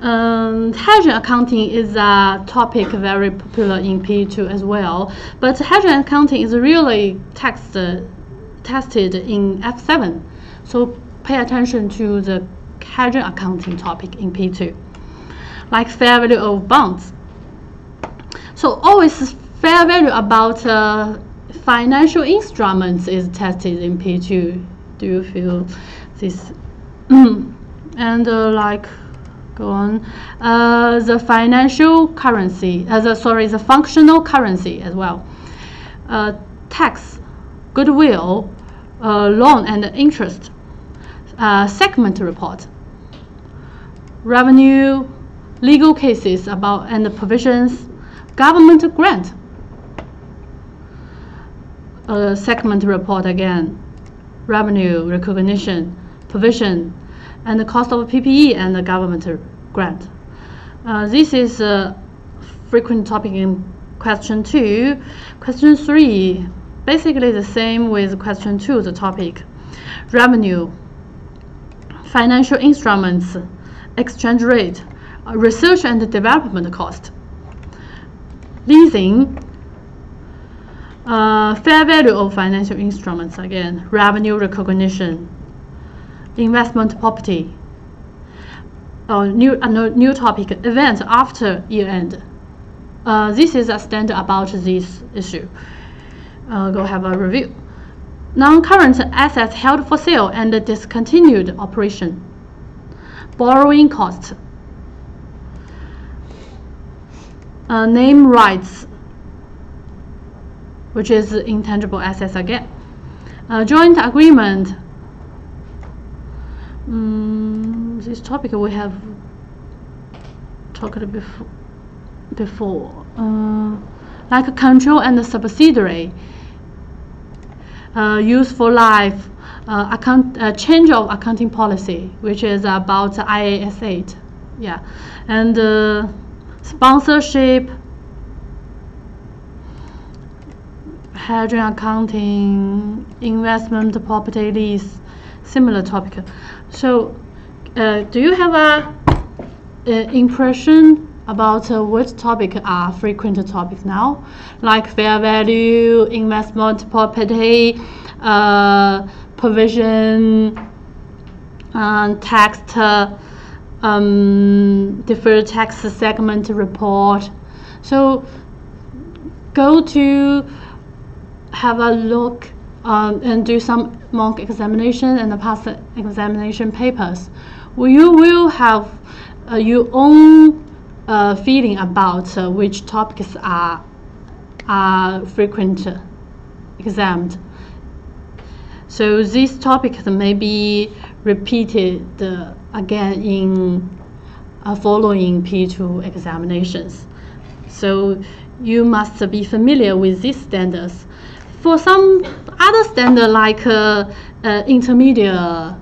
Hedging accounting is a topic very popular in P2 as well, but hedging accounting is really tested in F7, so pay attention to the hedging accounting topic in P2. Like fair value of bonds. So always fair value about financial instruments is tested in P2. Do you feel this? And like, go on. The financial currency, the functional currency as well. Tax, goodwill, loan and interest. Segment report. Revenue, legal cases about and provisions, government grant. Segment report again. Revenue, recognition, provision, and the cost of PPE and the government grant. This is a frequent topic in question 2. Question 3, basically the same with question 2, the topic. Revenue, financial instruments, exchange rate, research and development cost. Leasing, fair value of financial instruments again, revenue recognition, investment property. New topic, events after year end. This is a standard about this issue. Go have a review. Non-current assets held for sale and discontinued operation. Borrowing costs. Name rights, which is intangible assets again. Joint agreement. This topic we have talked before. Like control and subsidiary. Useful life. Change of accounting policy, which is about IAS 8. Yeah, and sponsorship. Hedging accounting, investment property lease, similar topic. So, do you have impression about what topic are frequent topics now, like fair value, investment property, provision, tax, deferred tax segment report. So go to have a look and do some mock examination and pass examination papers. You will have your own feeling about which topics are frequent examined. So these topics may be repeated again in following P2 examinations. So you must be familiar with these standards. For some other standard like intermediate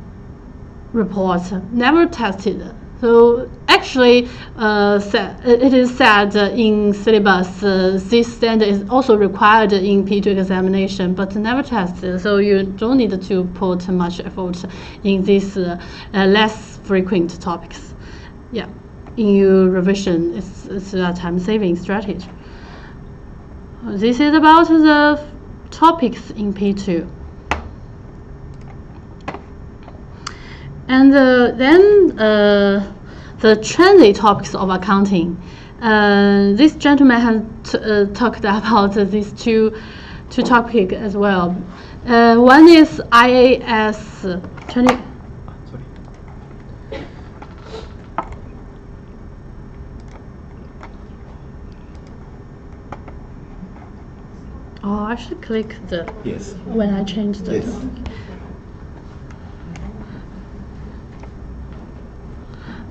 reports, never tested. So actually, it is said in syllabus this standard is also required in P2 examination, but never tested. So you don't need to put much effort in these less frequent topics. Yeah, in your revision, it's a time-saving strategy. This is about the topics in P2. And then the trendy topics of accounting. This gentleman has talked about these two topics as well. One is IAS 20. Oh, I should click the Yes. when I change the. Yes.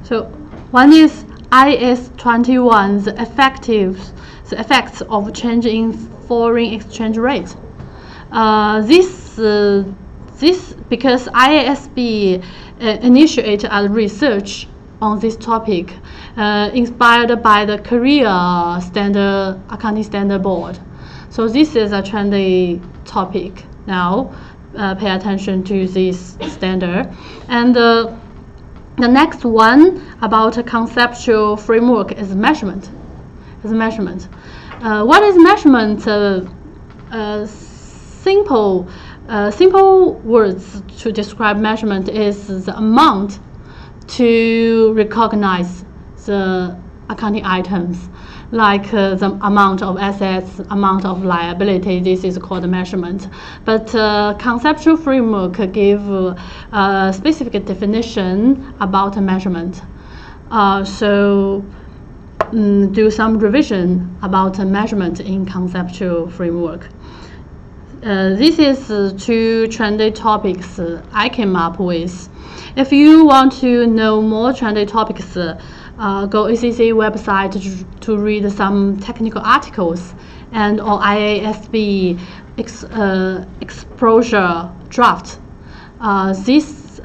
So one is IS 21, the effects of change in foreign exchange rate. This because IASB initiated a research on this topic, inspired by the Korea Accounting Standard Board. So this is a trendy topic now. Pay attention to this standard. And the next one about a conceptual framework is measurement. What is measurement? Simple words to describe measurement is the amount to recognize the accounting items, like the amount of assets, amount of liability. This is called measurement. But conceptual framework give a specific definition about measurement. So do some revision about measurement in conceptual framework. This is two trendy topics I came up with. If you want to know more trendy topics, go ACC website to read some technical articles and or IASB exposure draft. These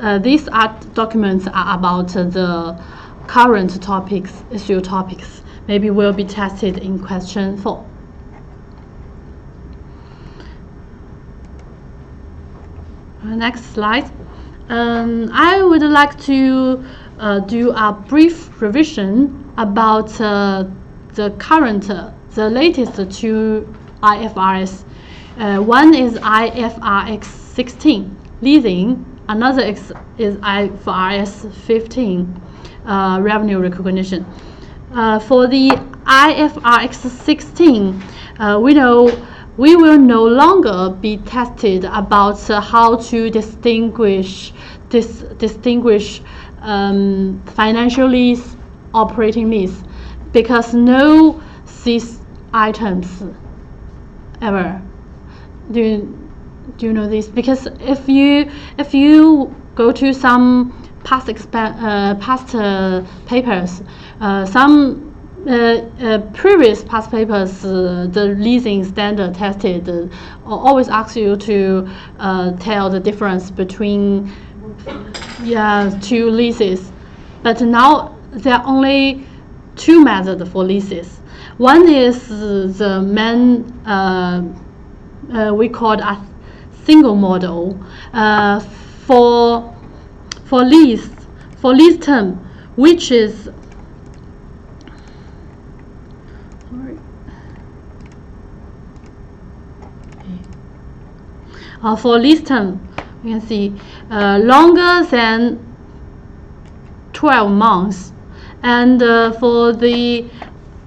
documents are about the current topics, issue topics. Maybe will be tested in question 4. Next slide. I would like to do a brief revision about the latest two IFRS. One is IFRS 16, leasing. Another is IFRS 15, revenue recognition. For the IFRS 16, we will no longer be tested about how to distinguish financial lease, operating lease, because no these items ever. Do you know this? Because if you go to some past papers, some previous past papers, the leasing standard tested always asks you to tell the difference between two leases. But now there are only two methods for leases. One is the main we call a single model for lease term, which is Sorry. For lease term, you can see longer than 12 months, and for the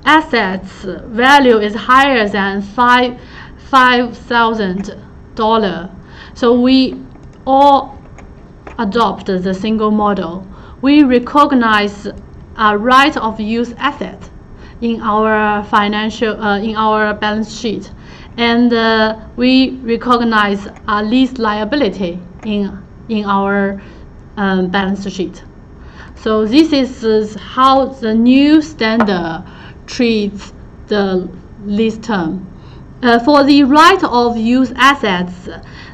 assets value is higher than $5,000. So we all adopt the single model. We recognize a right of use asset in our in our balance sheet, and we recognize a lease liability in our balance sheet. So this is how the new standard treats the lease term. For the right of use assets,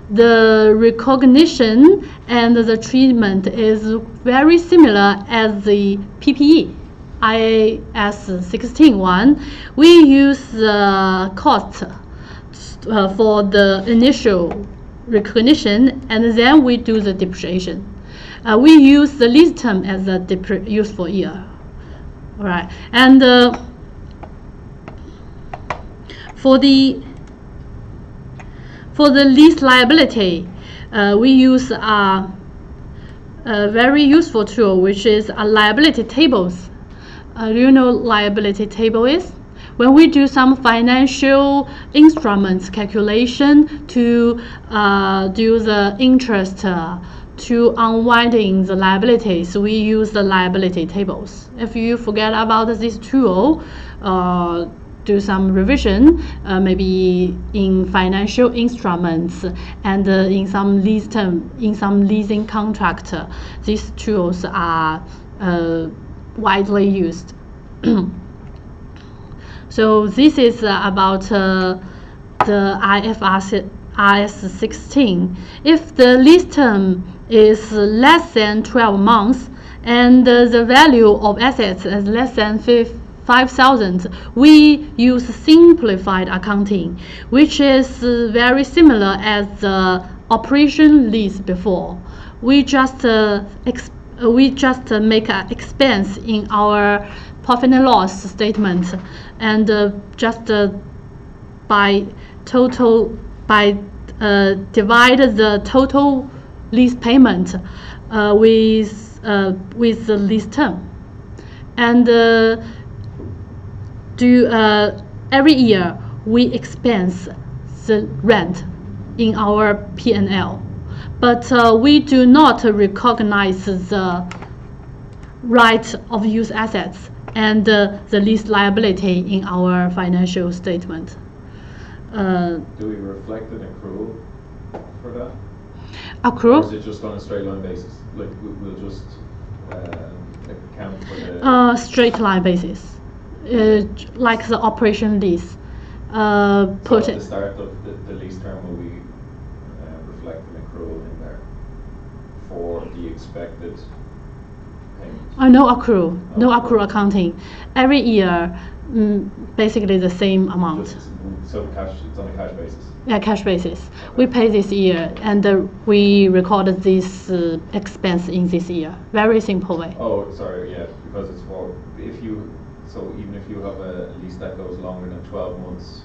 the recognition and the treatment is very similar as the PPE. IAS 16 one. We use the cost for the initial recognition, and then we do the depreciation. We use the lease term as the useful year. All right, and for the lease liability, we use a very useful tool, which is a liability tables. Do you know liability table is? When we do some financial instruments calculation to do the interest to unwinding the liabilities, we use the liability tables. If you forget about this tool, do some revision, maybe in financial instruments and in some lease term, in some leasing contract, these tools are widely used. So this is about the IFRS 16. If the lease term is less than 12 months and the value of assets is less than 5,000, we use simplified accounting, which is very similar as the operation lease before. We just make an expense in our profit and loss statement, and divide the total lease payment with the lease term, and every year we expense the rent in our P&L, but we do not recognize the right of use assets and the lease liability in our financial statement. Do we reflect an accrual for that? Accrual? Or is it just on a straight line basis? Like we'll just account for the straight line basis, like the operation lease. So at the start of the lease term, will we reflect an accrual in there for the expected payment? No accrual, no accrual accounting. Every year, basically the same amount. So it's on a cash basis? Yeah, cash basis. We pay this year, and we recorded this expense in this year. Very simple way. Oh, sorry, yeah, because it's for even if you have a lease that goes longer than 12 months,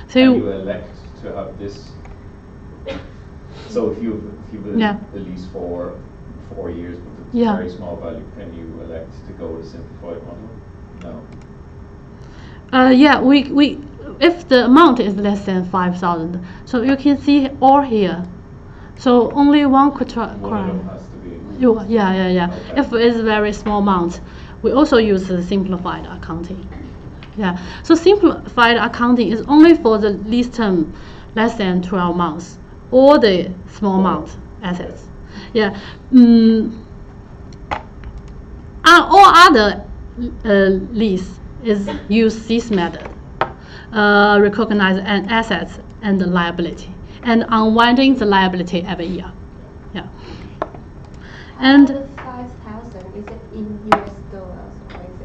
so and you elect to have this. So if you've a lease for 4 years but it's very small value, can you elect to go with a simplified model? No. Yeah, we if the amount is less than 5,000, so you can see all here. So only one quarter. One of them has to be. Yeah. Okay. If it's very small amount, we also use the simplified accounting. Yeah. So simplified accounting is only for the lease term less than 12 months or the small amount assets. Yeah. All other lease is use this method. Recognize an assets and the liability, and unwinding the liability every year. Yeah. And the 5,000, is it in US dollars or is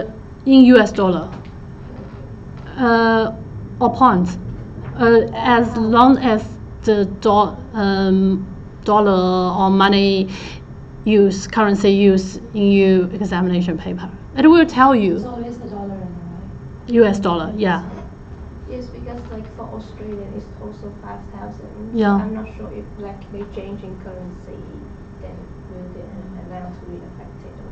it? In US dollar or pounds, as long as the dollar or money currency use in your examination paper. It will tell you. It's always the dollar anyway. US dollar, yeah. Yes, because like for Australian, it's also 5,000. Yeah. So I'm not sure if like they change in currency, then will the amount be affected or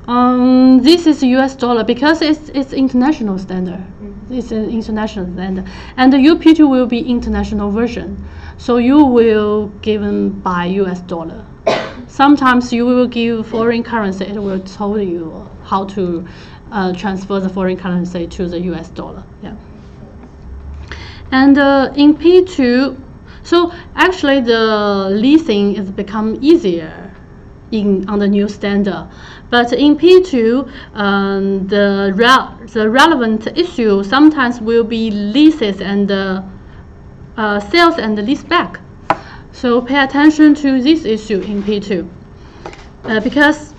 not? This is US dollar because it's international standard. It's an international standard, and the UP2 will be international version. So you will given by US dollar. Sometimes you will give foreign currency. It will tell you how to transfer the foreign currency to the US dollar. Yeah. And in P2, so actually the leasing is become easier on the new standard. But in P2, the relevant issue sometimes will be leases and sales and leaseback. So pay attention to this issue in P2 because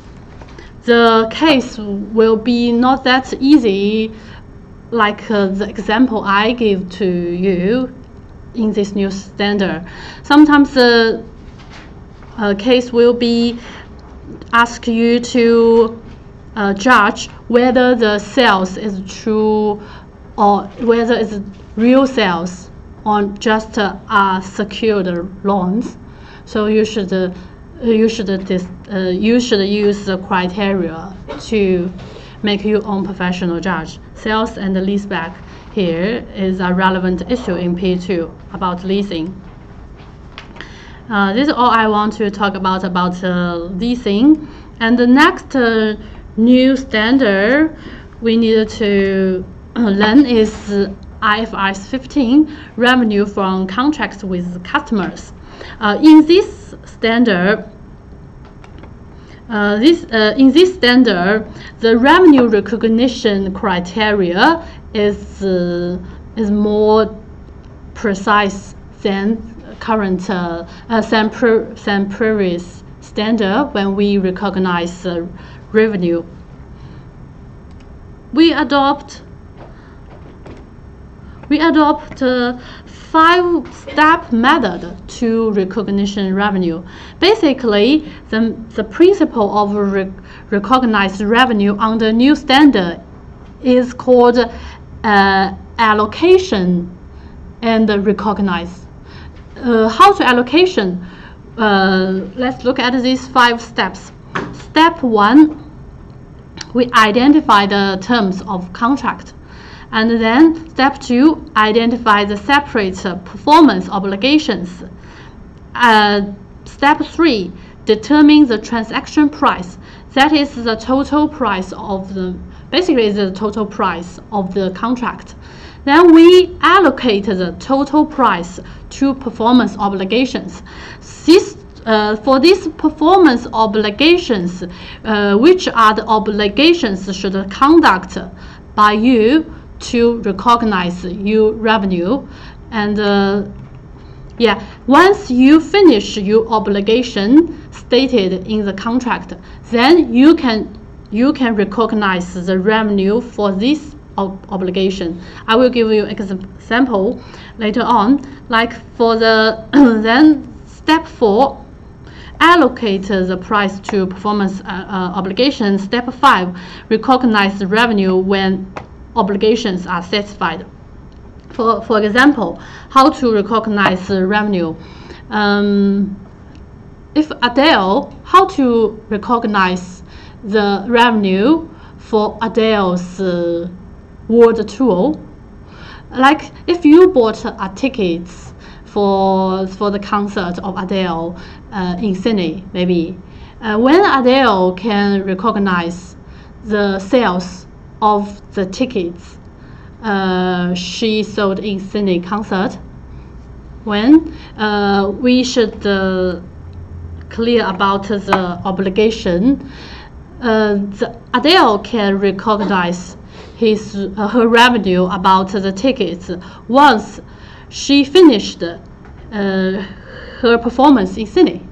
the case will be not that easy like the example I give to you in this new standard. Sometimes the case will be ask you to judge whether the sales is true or whether it's real sales or just secured loans. So you should use the criteria to make your own professional judge. Sales and leaseback here is a relevant issue in P2 about leasing. This is all I want to talk about leasing. And the next new standard we need to learn is IFRS 15, revenue from contracts with customers. In this standard, the revenue recognition criteria is more precise than current than previous standard when we recognize revenue. We adopt 5-step method to recognition revenue. Basically, the principle of recognized revenue under new standard is called allocation and recognize. How to allocation? Let's look at these 5 steps. Step 1, we identify the terms of contract. And then step 2, identify the separate performance obligations. Step 3, determine the transaction price. That is the total price of the total price of the contract. Then we allocate the total price to performance obligations. For these performance obligations, which are the obligations should conduct by you to recognize your revenue, and once you finish your obligation stated in the contract, then you can recognize the revenue for this obligation. I will give you an example later on. Like for the then step 4, allocate the price to performance obligation. Step 5, recognize the revenue when obligations are satisfied. For example, how to recognize revenue? If Adele, how to recognize the revenue for Adele's world tour? Like if you bought a ticket for the concert of Adele in Sydney, maybe when Adele can recognize the sales of the tickets she sold in Sydney concert, when we should clear about the obligation, Adele can recognize her revenue about the tickets once she finished her performance in Sydney.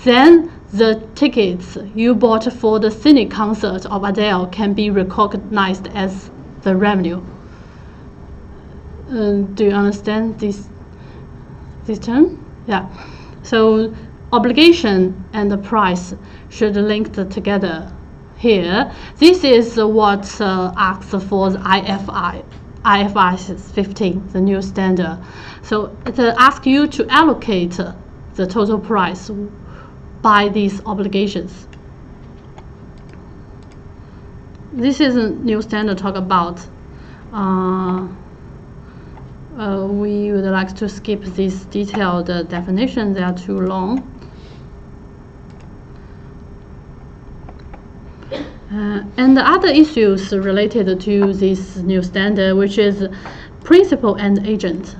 Then the tickets you bought for the Sydney concert of Adele can be recognized as the revenue. Do you understand this term? Yeah. So obligation and the price should link together. Here, this is what asks for the IFRS 15, the new standard. So it asks you to allocate the total price by these obligations. This is a new standard talk about. We would like to skip these detailed definitions, they are too long. And the other issues related to this new standard, which is principal and agent.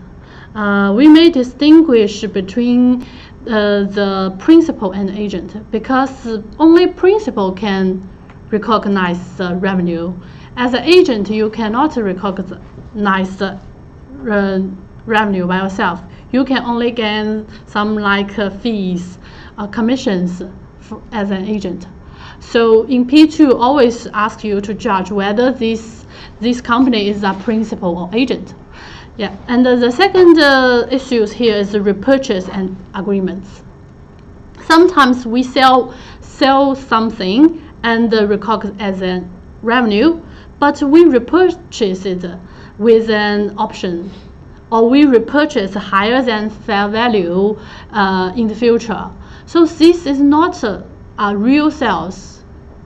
We may distinguish between the principal and agent because only principal can recognize the revenue. As an agent, you cannot recognize the revenue by yourself. You can only gain some like fees, commissions as an agent. So in P2, always ask you to judge whether this company is a principal or agent. Yeah, and the second issues here is the repurchase and agreements. Sometimes we sell something and record as a revenue, but we repurchase it with an option, or we repurchase higher than fair value in the future. So this is not a real sales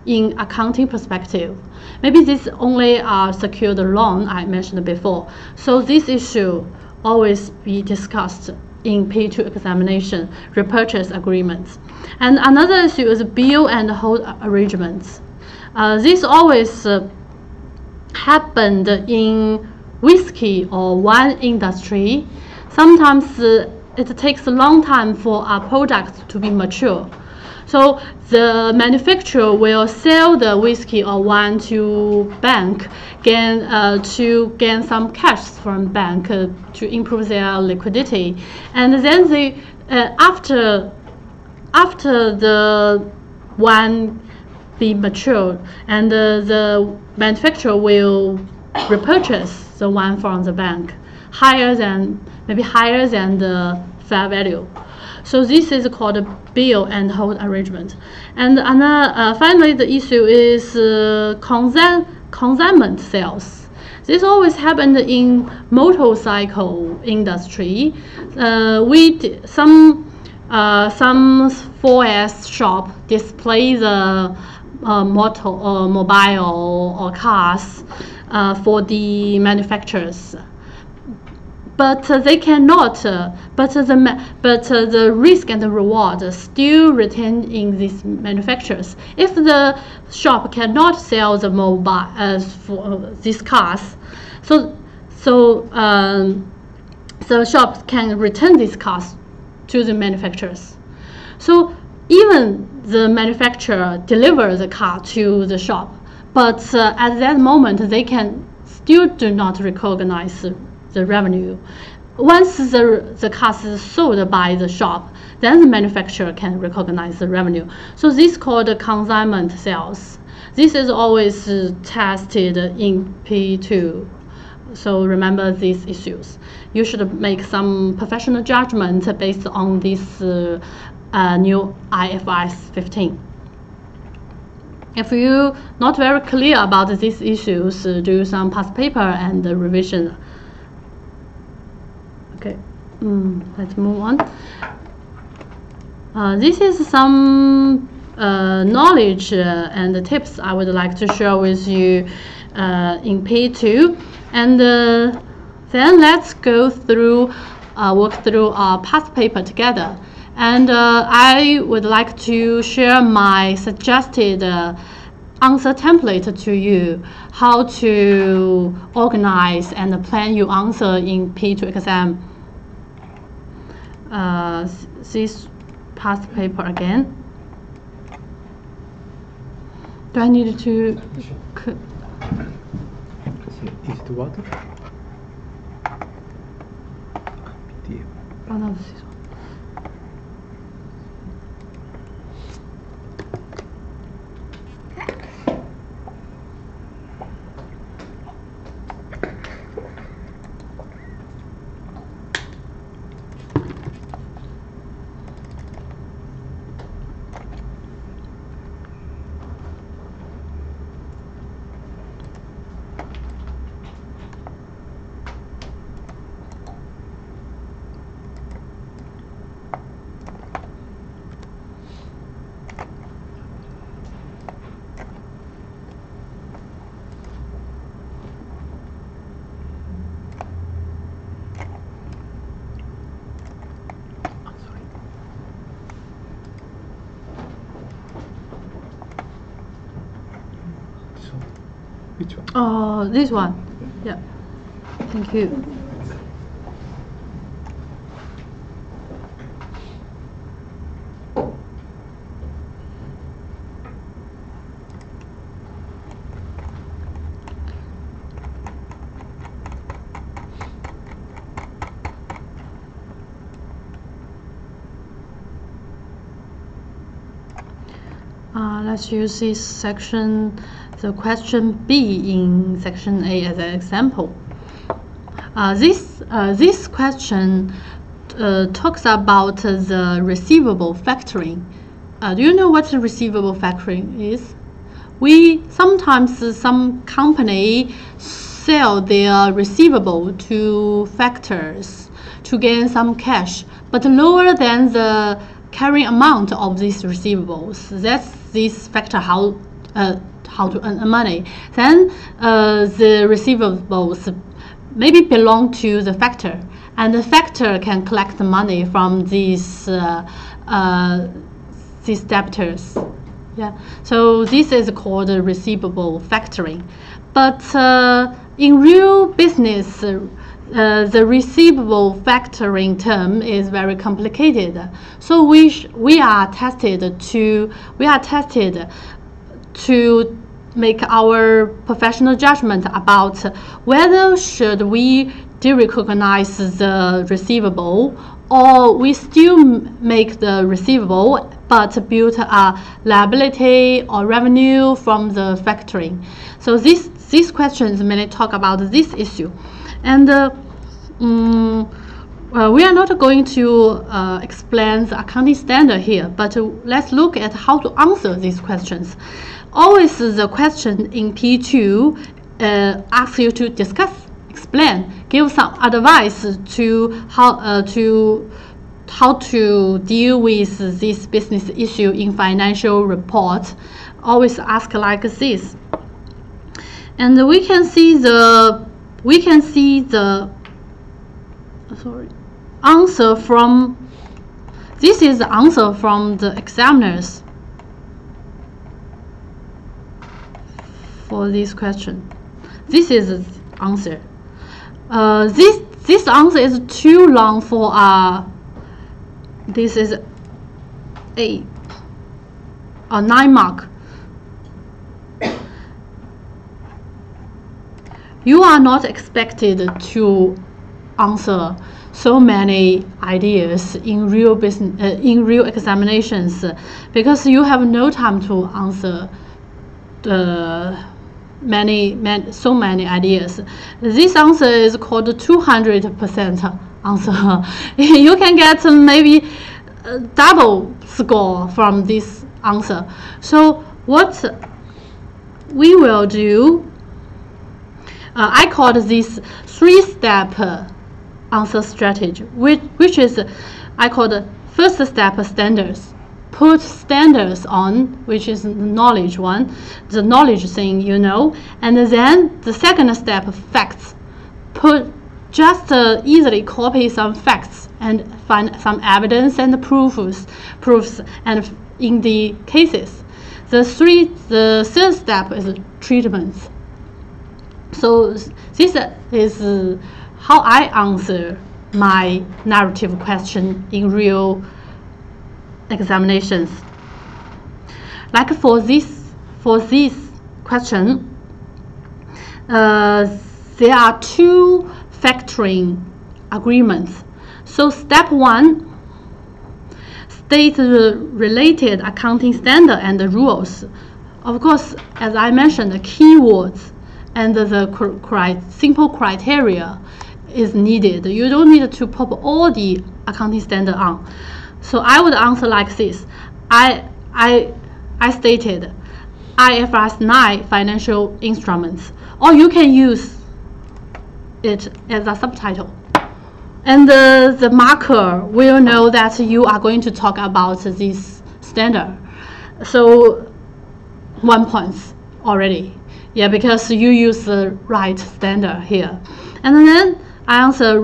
in accounting perspective. Maybe this only a secured loan I mentioned before. So this issue always be discussed in P2 examination, repurchase agreements. And another issue is bill and hold arrangements. This always happened in whiskey or wine industry. Sometimes it takes a long time for a product to be mature. So the manufacturer will sell the whiskey or wine to bank, to gain some cash from bank to improve their liquidity, and then they after the wine be matured, and the manufacturer will repurchase the wine from the bank maybe higher than the fair value. So this is called a bill and hold arrangement. And finally, the issue is consignment sales. This always happened in motorcycle industry. Some 4S shop display the mobile or cars for the manufacturers. But they cannot. But the risk and the reward still retain in these manufacturers. If the shop cannot sell the mobile for these cars, so the shop can return these cars to the manufacturers. So even the manufacturer delivers the car to the shop, but at that moment they can still do not recognize the revenue. Once the car is sold by the shop, then the manufacturer can recognize the revenue. So this is called consignment sales. This is always tested in P2. So remember these issues. You should make some professional judgment based on this new IFRS 15. If you're not very clear about these issues, do some past paper and revision. Okay, let's move on. This is some knowledge and tips I would like to share with you in P2. And then let's go through, work through our past paper together. And I would like to share my suggested answer template to you, how to organize and plan your answer in P2 exam. This past paper again. Do I need to? Is it water? Oh, no, this is one. Which one? Oh, this one. Yeah. Thank you. Let's use this section, the question B in section A as an example. This question talks about the receivable factoring. Do you know what receivable factoring is? Sometimes some company sell their receivable to factors to gain some cash, but lower than the carrying amount of these receivables. That's this factor how to earn money. Then the receivables maybe belong to the factor, and the factor can collect the money from these debtors. Yeah, so this is called receivable factoring. But in real business, the receivable factoring term is very complicated. So we are tested to make our professional judgment about whether should we de-recognize the receivable, or we still make the receivable but build a liability or revenue from the factoring. So these questions mainly talk about this issue. And we are not going to explain the accounting standard here, but let's look at how to answer these questions. Always the question in P2 asks you to discuss, explain, give some advice to how to deal with this business issue in financial report. Always ask like this. And we can see the answer from, this is the answer from the examiners for this question. This is the answer. This answer is too long for this is a 9 mark. You are not expected to answer so many ideas in real business, in real examinations, because you have no time to answer so many ideas. This answer is called 200% answer. You can get maybe double score from this answer. So what we will do, I called this 3-step answer strategy, which is I call the first step standards. Put standards on, which is the knowledge one, the knowledge thing, you know, and then the second step, facts. Just easily copy some facts and find some evidence and proofs, and in the cases. The third step is treatments. So this is how I answer my narrative question in real examinations. Like for this question, there are 2 factoring agreements. So step 1 states the related accounting standard and the rules. Of course, as I mentioned, the keywords and the simple criteria is needed. You don't need to pop all the accounting standard on. So I would answer like this. I stated IFRS 9 financial instruments, or you can use it as a subtitle. And the marker will know that you are going to talk about this standard. So 1 point already. Yeah, because you use the right standard here. And then I answer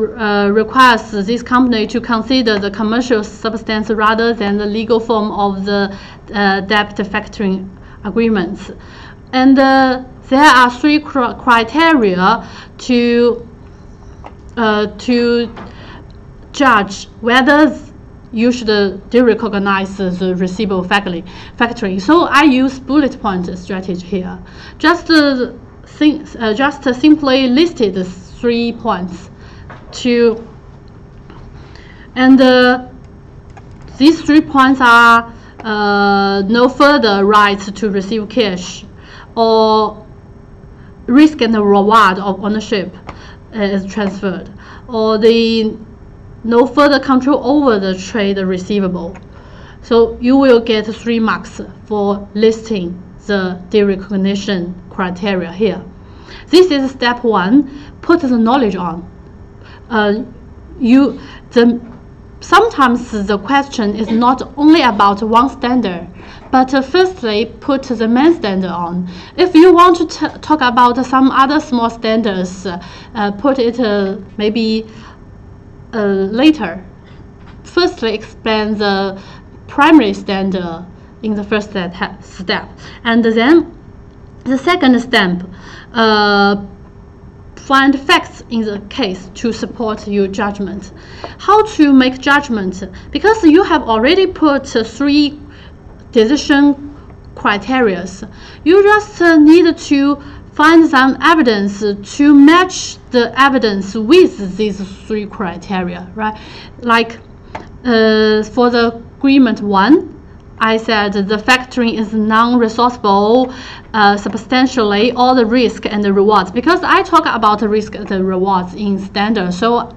requires this company to consider the commercial substance rather than the legal form of the debt factoring agreements. And there are three criteria to judge whether you should derecognize the receivable factoring. So I use bullet point strategy here. Just simply listed 3 points these 3 points are no further rights to receive cash, or risk and reward of ownership is transferred, or the no further control over the trade receivable. So you will get 3 marks for listing the derecognition criteria here. This is step 1. Put the knowledge on. Sometimes the question is not only about one standard, but firstly put the main standard on. If you want to talk about some other small standards, put it maybe later. Firstly explain the primary standard in the first step, and then the second step, find facts in the case to support your judgment. How to make judgment? Because you have already put 3 decision criteria, you just need to find some evidence to match the evidence with these 3 criteria, right? Like for the agreement 1, I said the factoring is non-resourceable substantially all the risk and the rewards, because I talk about the risk and the rewards in standard. So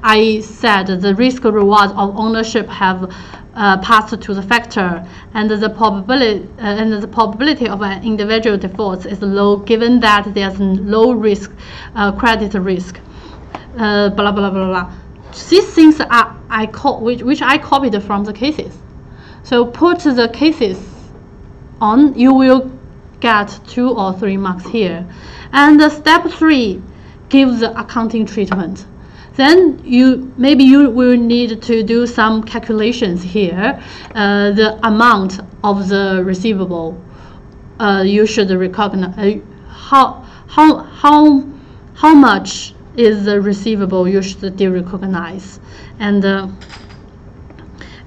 I said the risk rewards of ownership have passed to the factor, and the probability of an individual default is low, given that there's low risk credit risk. Blah blah blah blah. These things are which I copied from the cases. So put the cases on, you will get 2 or 3 marks here. And step 3, give the accounting treatment. Then maybe you will need to do some calculations here. The amount of the receivable you should recognize. How much is the receivable you should derecognize, and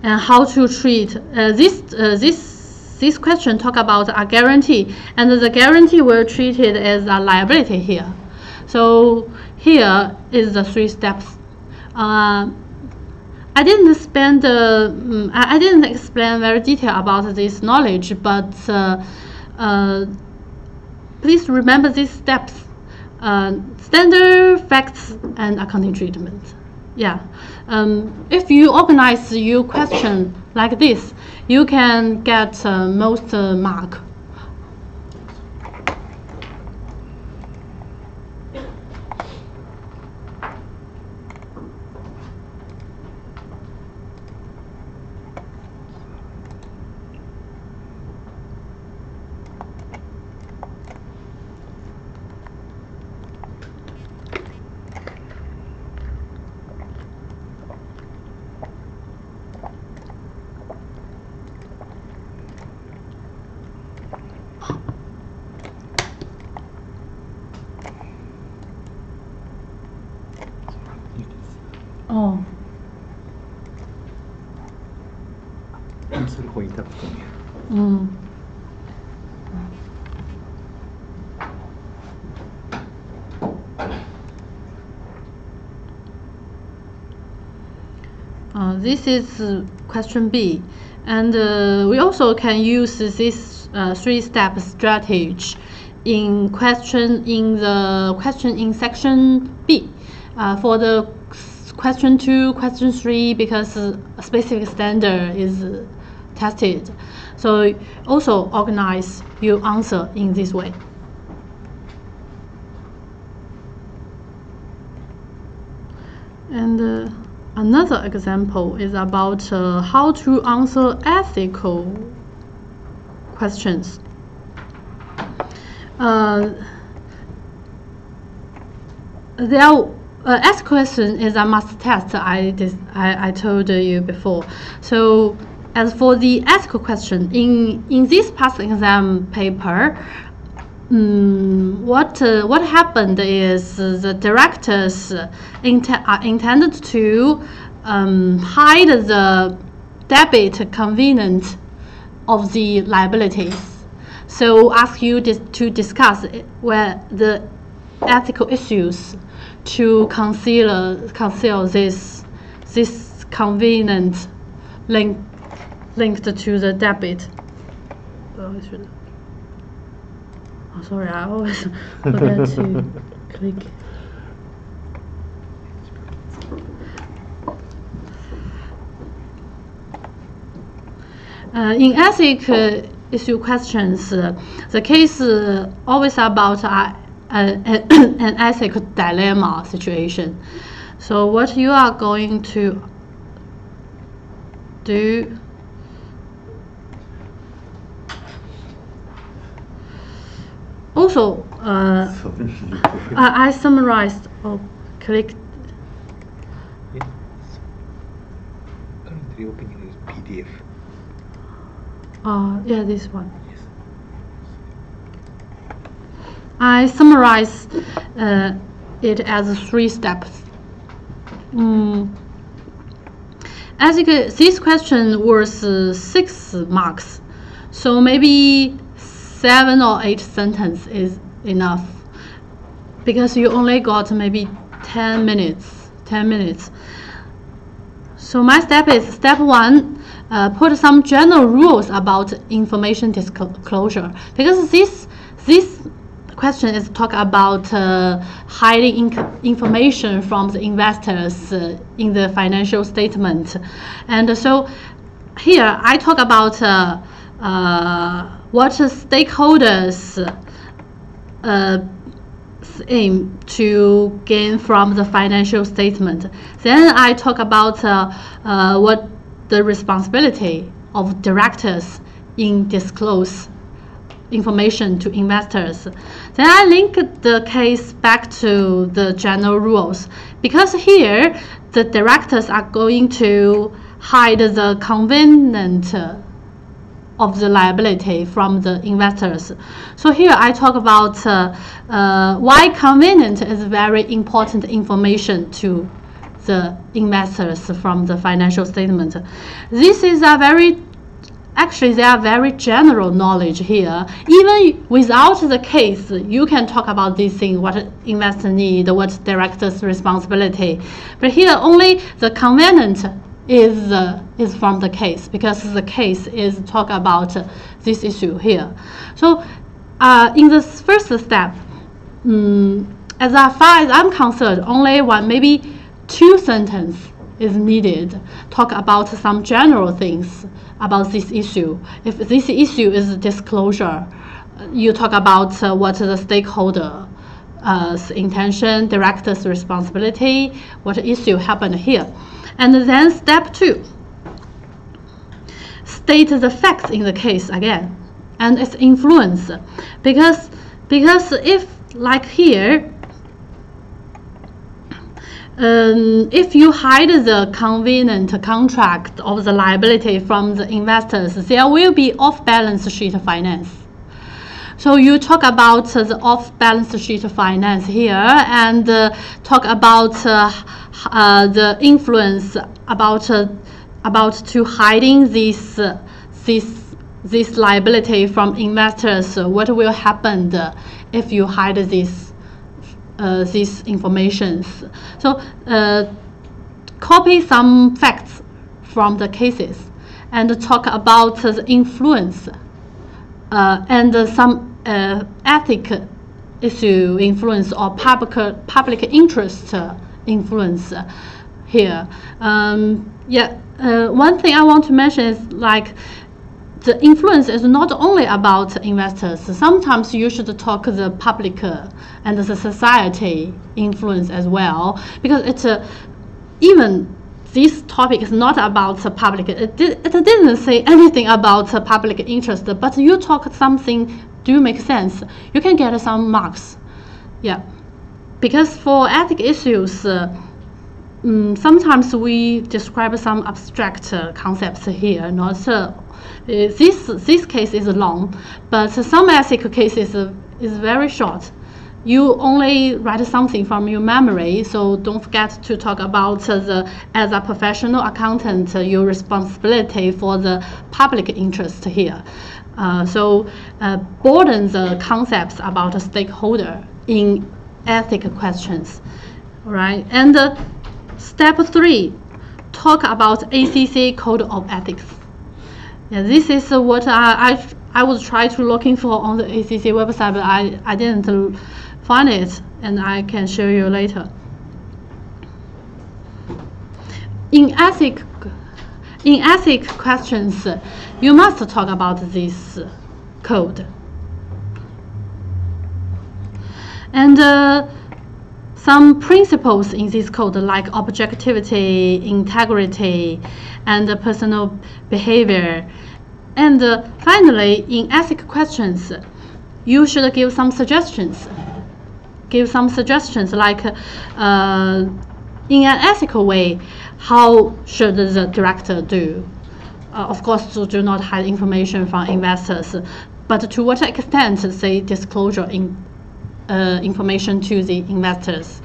how to treat this question talk about a guarantee, and the guarantee will treat it as a liability here. So here is the 3 steps. I didn't explain very detail about this knowledge, but please remember these steps: standard, facts, and accounting treatment. Yeah. If you organize your question like this, you can get most mark. Oh. This is question B, and we also can use this 3-step strategy in the question in section B for the question 2, question 3, because a specific standard is tested. So also organize your answer in this way. And another example is about how to answer ethical questions. Ask question is a must test. I told you before. So as for the ethical question in this past exam paper, what happened is the directors intended to hide the debit convenient of the liabilities. So ask you to discuss where the ethical issues to conceal this convenient linked to the debit. Oh, sorry, I always forget to click. In ethic issue questions, the case always about an ethical dilemma situation. So what you are going to do? Also, I summarized. Oh, click. Currently opening is PDF. Yeah, this one. Yes. I summarize it as 3 steps. As this question was 6 marks, so maybe 7 or 8 sentences is enough, because you only got maybe 10 minutes. So my step is step 1. Put some general rules about information disclosure, because this question is talk about hiding information from the investors in the financial statement. And so here I talk about what stakeholders aim to gain from the financial statement. Then I talk about what the responsibility of directors in disclose information to investors. Then I link the case back to the general rules, because here the directors are going to hide the convenient of the liability from the investors. So here I talk about why convenient is very important information to the investors from the financial statement. This is a actually they are very general knowledge here. Even without the case, you can talk about these things, what investors need, what director's responsibility. But here only the convenient is from the case, because the case is talk about this issue here. So in this first step, as far as I'm concerned, only maybe 2 sentences is needed. Talk about some general things about this issue. If this issue is disclosure, you talk about what the stakeholder intention, director's responsibility, what issue happened here. And then step 2, state the facts in the case again and its influence, because if like here, if you hide the convenient contract of the liability from the investors, there will be off-balance sheet finance. So you talk about the off-balance sheet finance here, and talk about the influence about to hiding this liability from investors. What will happen if you hide these informations? So copy some facts from the cases and talk about the influence and some ethic issue influence or public interest influence here. One thing I want to mention is like the influence is not only about investors. Sometimes you should talk the public and the society influence as well, because it's even this topic is not about the public. It didn't say anything about the public interest, but you talk something do make sense, you can get some marks. Yeah, because for ethic issues, sometimes we describe some abstract concepts here. Not this case is long, but some ethical cases is very short. you only write something from your memory, so don't forget to talk about as a professional accountant, your responsibility for the public interest here. Broaden the concepts about a stakeholder in ethical questions. All right, and step 3, talk about ACC Code of Ethics. Yeah, this is what I was trying to looking for on the ACC website, but I didn't find it, and I can show you later. In ethic questions, you must talk about this code. And some principles in this code, like objectivity, integrity, and personal behavior. And finally, in ethic questions, you should give some suggestions. Give some suggestions like, in an ethical way, how should the director do? Of course, do not hide information from investors, but to what extent they disclosure information to the investors.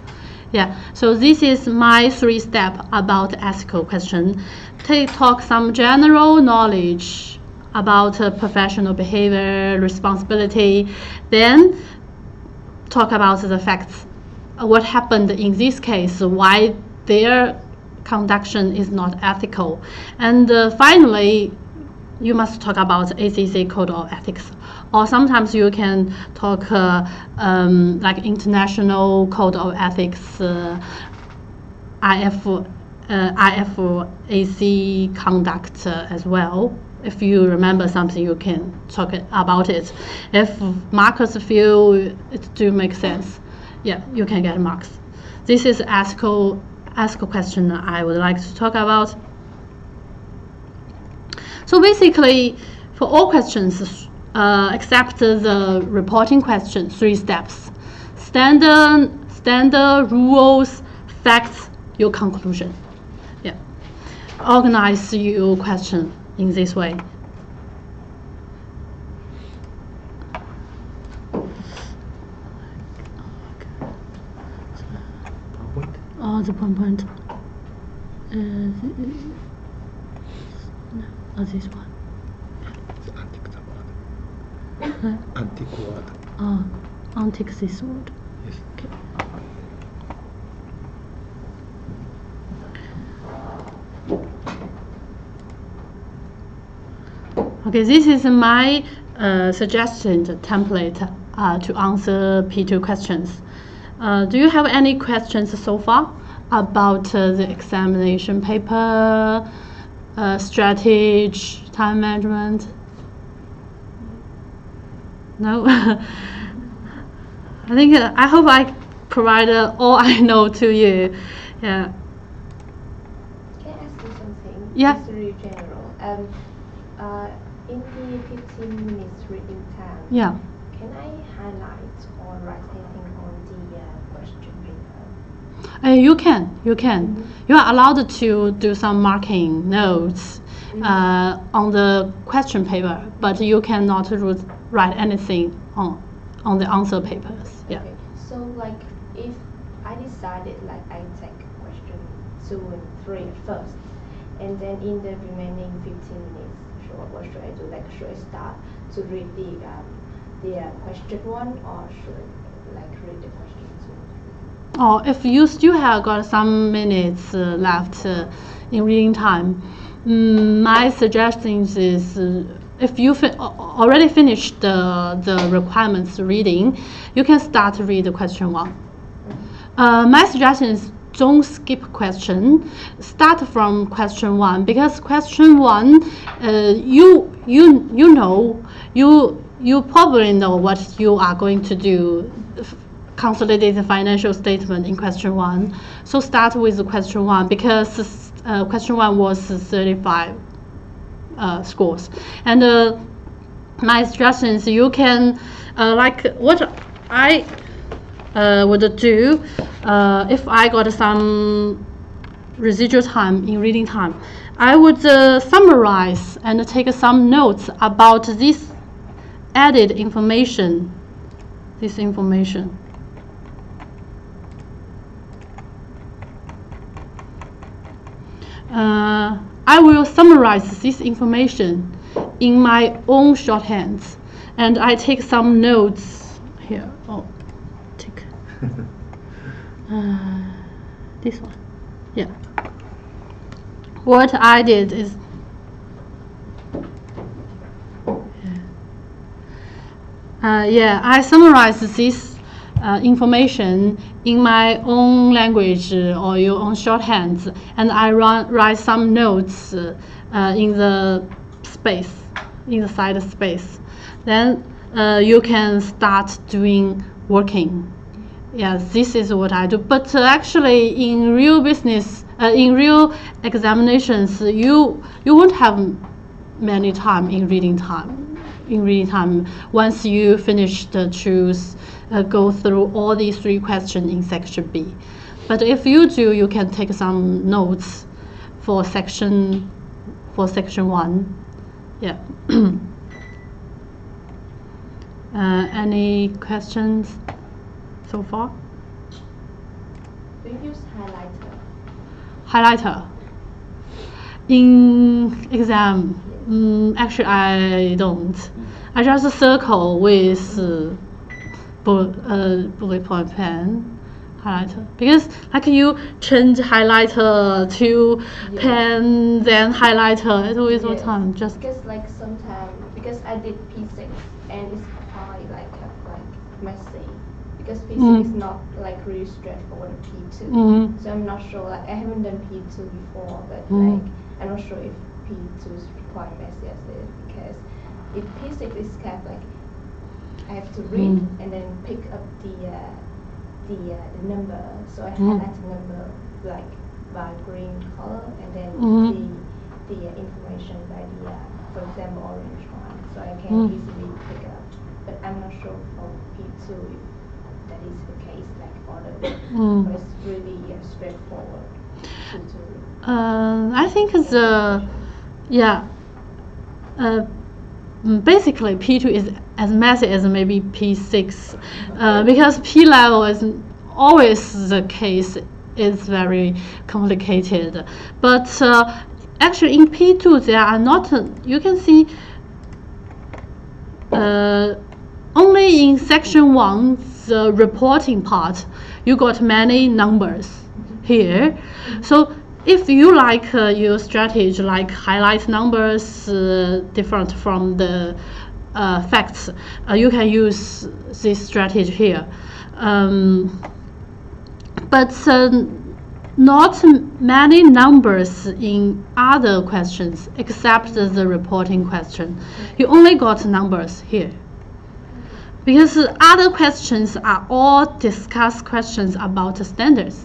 Yeah, so this is my 3 steps about ethical question. Talk some general knowledge about professional behavior, responsibility, then talk about the facts, what happened in this case, why their conduction is not ethical, and finally you must talk about ACC Code of Ethics, or sometimes you can talk like International Code of Ethics, IFAC conduct as well. If you remember something, you can talk about it. If markers feel it do make sense, yeah, you can get marks. This is ethical question I would like to talk about. So basically, for all questions except the reporting question, 3 steps: standard rules, facts, your conclusion. Yeah, organize your question in this way. PowerPoint? Oh, the PowerPoint. This one. It's antique word. Antique word. Antique this word. Yes. Okay. Okay, this is my suggested template to answer P2 questions. Do you have any questions so far about the examination paper, strategy, time management? No? I hope I provided all I know to you. Yeah. Can I ask you something? Yeah. It's very general. In the 15 minutes reading time, Yeah. can I highlight or write anything on the question paper? You can. You are allowed to do some marking notes on the question paper, but you cannot write anything on the answer papers. Yeah. Okay. So like if I decided like I take question 2 and 3 at first, and then in the remaining 15 minutes, what should I do? Like should I start to read the question 1, or should I like read the question 2? Or if you still have got some minutes left in reading time, my suggestion is if you already finished the requirements reading, you can start to read the question 1. My suggestion is don't skip question. Start from question 1, because question 1, you probably know what you are going to do. Consolidated financial statement in question 1. So start with the question 1, because question 1 was 35 scores. And my suggestions, you can like what I would do if I got some residual time in reading time. I would summarize and take some notes about this added information. This information. I will summarize this information in my own shorthand, and I take some notes here. Oh, take this one. Yeah. What I did is I summarized this information in my own language or your own shorthand, and I write some notes in the space, in the side space. Then you can start working. Yes, this is what I do. But actually, in real business, in real examinations, you won't have many time in reading time. Once you finish the choose, go through all these 3 questions in section B. But if you do, you can take some notes for section 1. Yeah. Any questions so far? Do you use highlighter? Highlighter in exam? Actually, I don't. I just circle with bullet point pen highlighter, because like you change highlighter to pen, then highlighter. It always all time. Just because like sometimes because I did P6 and it's quite like messy. Because P6 is not like really straightforward P2. So I'm not sure, like I haven't done P2 before, but like I'm not sure if P2 is quite messy as it, because if P6 is kind of like I have to read and then pick up the number. So I highlight the number like by green color, and then the information by the for example orange one, so I can easily pick up. But I'm not sure for P2 if that is the case, like for the but it's really straightforward to I think basically P2 is as messy as maybe P6, because P level is always the case. It's very complicated, but actually in P2 there are not. You can see only in section 1, the reporting part, you got many numbers here. So if you like your strategy, like highlight numbers different from the facts, you can use this strategy here. But not many numbers in other questions except the reporting question. You only got numbers here. Because other questions are all discussed questions about the standards.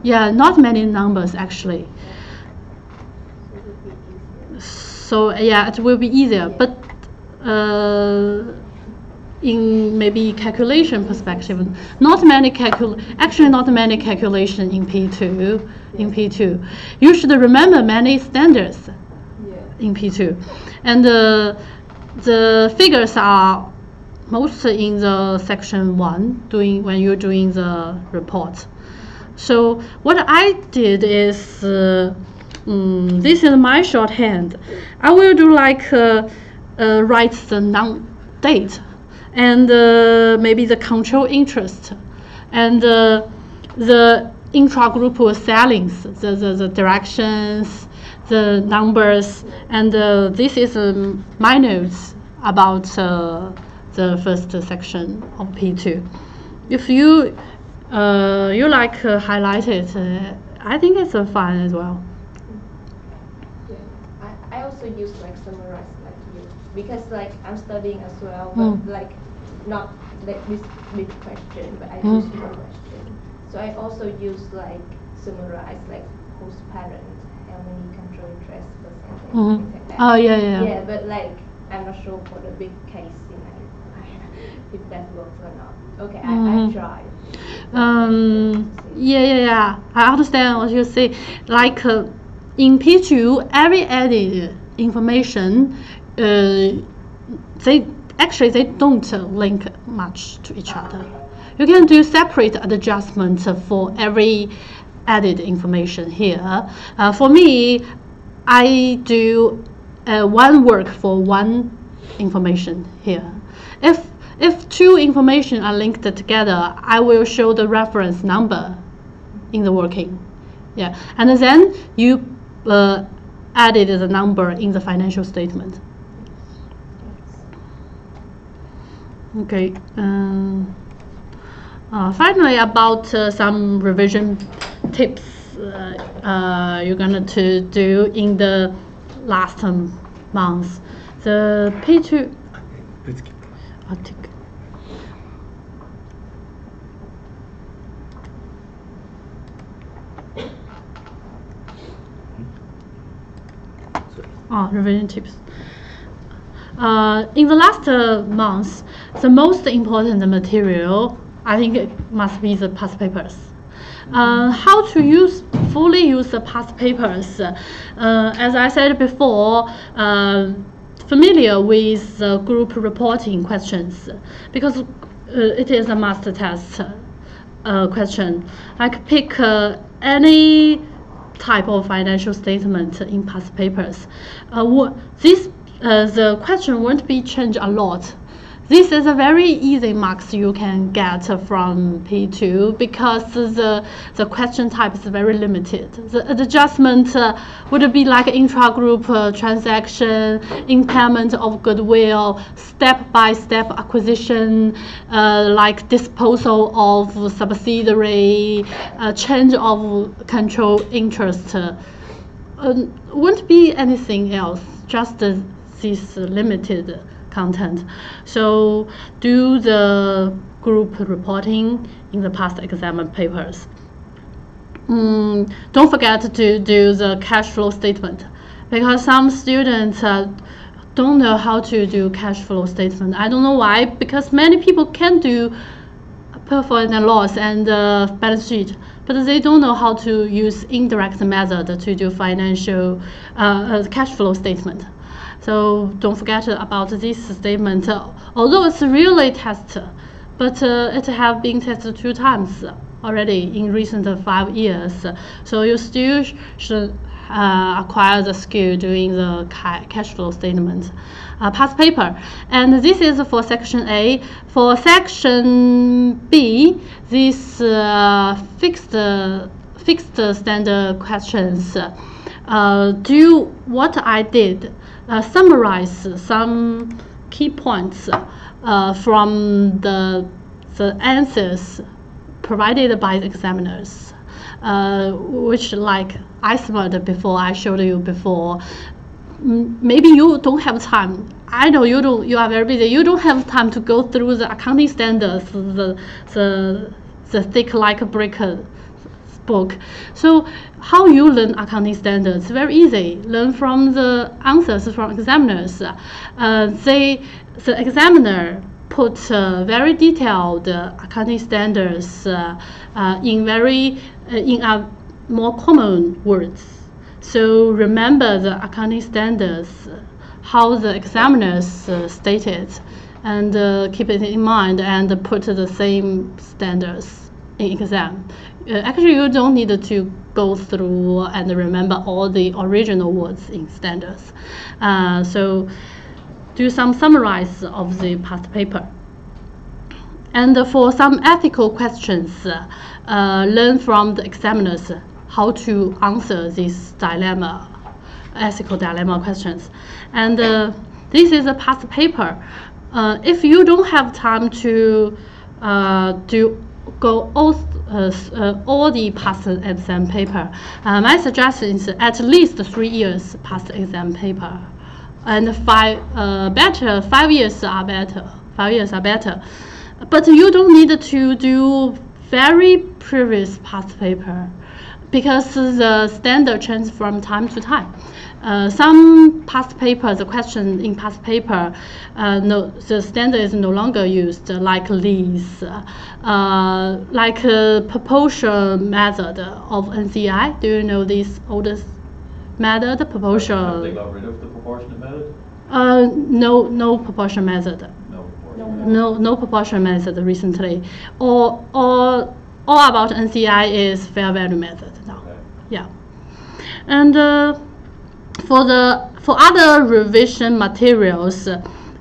Yeah, not many numbers actually. So yeah, it will be easier. But in maybe calculation perspective, not many calculation in P2. In P2, you should remember many standards in P2, and the figures are mostly in the section 1 when you're doing the report. So what I did is this is my shorthand. I will do like write the date and maybe the control interest and the intra-group sellings, the directions, the numbers, and this is my notes about the first section of P2. If you like highlight it, I think it's fun as well. I also use like summarize like you, because like I'm studying as well, but like not like this big question, but I use small question. So I also use like summarize like who's parent, how many control interest percentage, things like that. Oh yeah. Yeah, but like I'm not sure for the big case, if that works or not. Okay, I try. Yeah. I understand what you say. Like in P2, every added information, they don't link much to each other. You can do separate adjustments for every added information here. For me, I do one work for one information here. If two information are linked together, I will show the reference number in the working. Yeah, and then you added the number in the financial statement. Okay. Finally, about some revision tips you're going to do in the last month. The P2. I'll take. Revision tips. In the last month, the most important material, I think it must be the past papers. How to fully use the past papers? As I said before, familiar with the group reporting questions, because it is a master test question. Like pick any type of financial statement in past papers. The question won't be changed a lot. This is a very easy marks you can get from P2 because the question type is very limited. The adjustment would be like intra-group transaction, impairment of goodwill, step-by-step acquisition, like disposal of subsidiary, change of control interest. Won't be anything else, just this limited content. So do the group reporting in the past exam papers. Don't forget to do the cash flow statement, because some students don't know how to do cash flow statement. I don't know why, because many people can do profit and loss and balance sheet, but they don't know how to use indirect method to do financial cash flow statement. So don't forget about this statement. Although it's really tested, but it have been tested 2 times already in recent 5 years. So you still should acquire the skill doing the cash flow statement. Past paper. And this is for section A. For section B, these fixed standard questions do what I did. Summarize some key points from the answers provided by the examiners, which like I smart before, I showed you before. Maybe you don't have time. I know you don't. You are very busy. You don't have time to go through the accounting standards, the thick like a brick book. So how you learn accounting standards? Very easy. Learn from the answers from examiners. The examiner put very detailed accounting standards in more common words. So remember the accounting standards, how the examiners stated, and keep it in mind and put the same standards in exam. Actually, you don't need to go through and remember all the original words in standards. So do some summarize of the past paper. And for some ethical questions, learn from the examiners how to answer this ethical dilemma questions. And this is a past paper. If you don't have time to go all the past exam paper, my suggestion is at least 3 years past exam paper, and 5 years are better. 5 years are better, but you don't need to do very previous past paper, because the standard changes from time to time. Some past paper, the question in past paper, the standard is no longer used, like lease, like proportion method of NCI. Do you know this oldest method, proportion? Have they got rid of the proportionate method? No proportion method. No proportion method recently, or all about NCI is fair value method now. Okay. Yeah. And for other revision materials,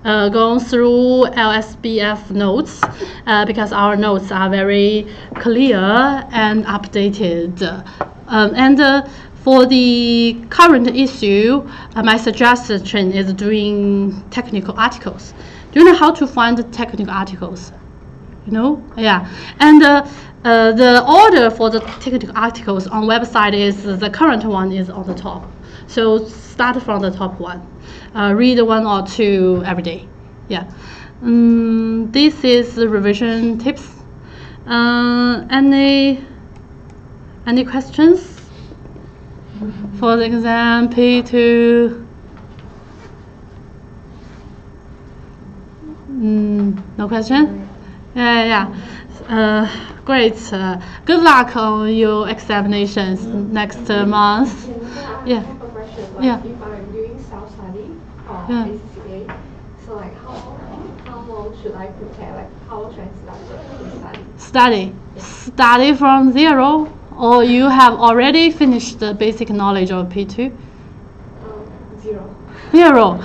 going through LSBF notes, because our notes are very clear and updated. For the current issue, my suggestion is doing technical articles. Do you know how to find the technical articles? You know? Yeah. And the order for the technical articles on website is the current one is on the top. So start from the top one. Read one or two every day. Yeah. This is the revision tips. Any questions for the exam P2? No question? Yeah. Great. Good luck on your examinations next month. I have a question. Like, Yeah. if I'm doing self-study or Yeah. ACCA, so like how long should I prepare? Like how long should I study? Study from zero, or you have already finished the basic knowledge of P2? Zero. Zero.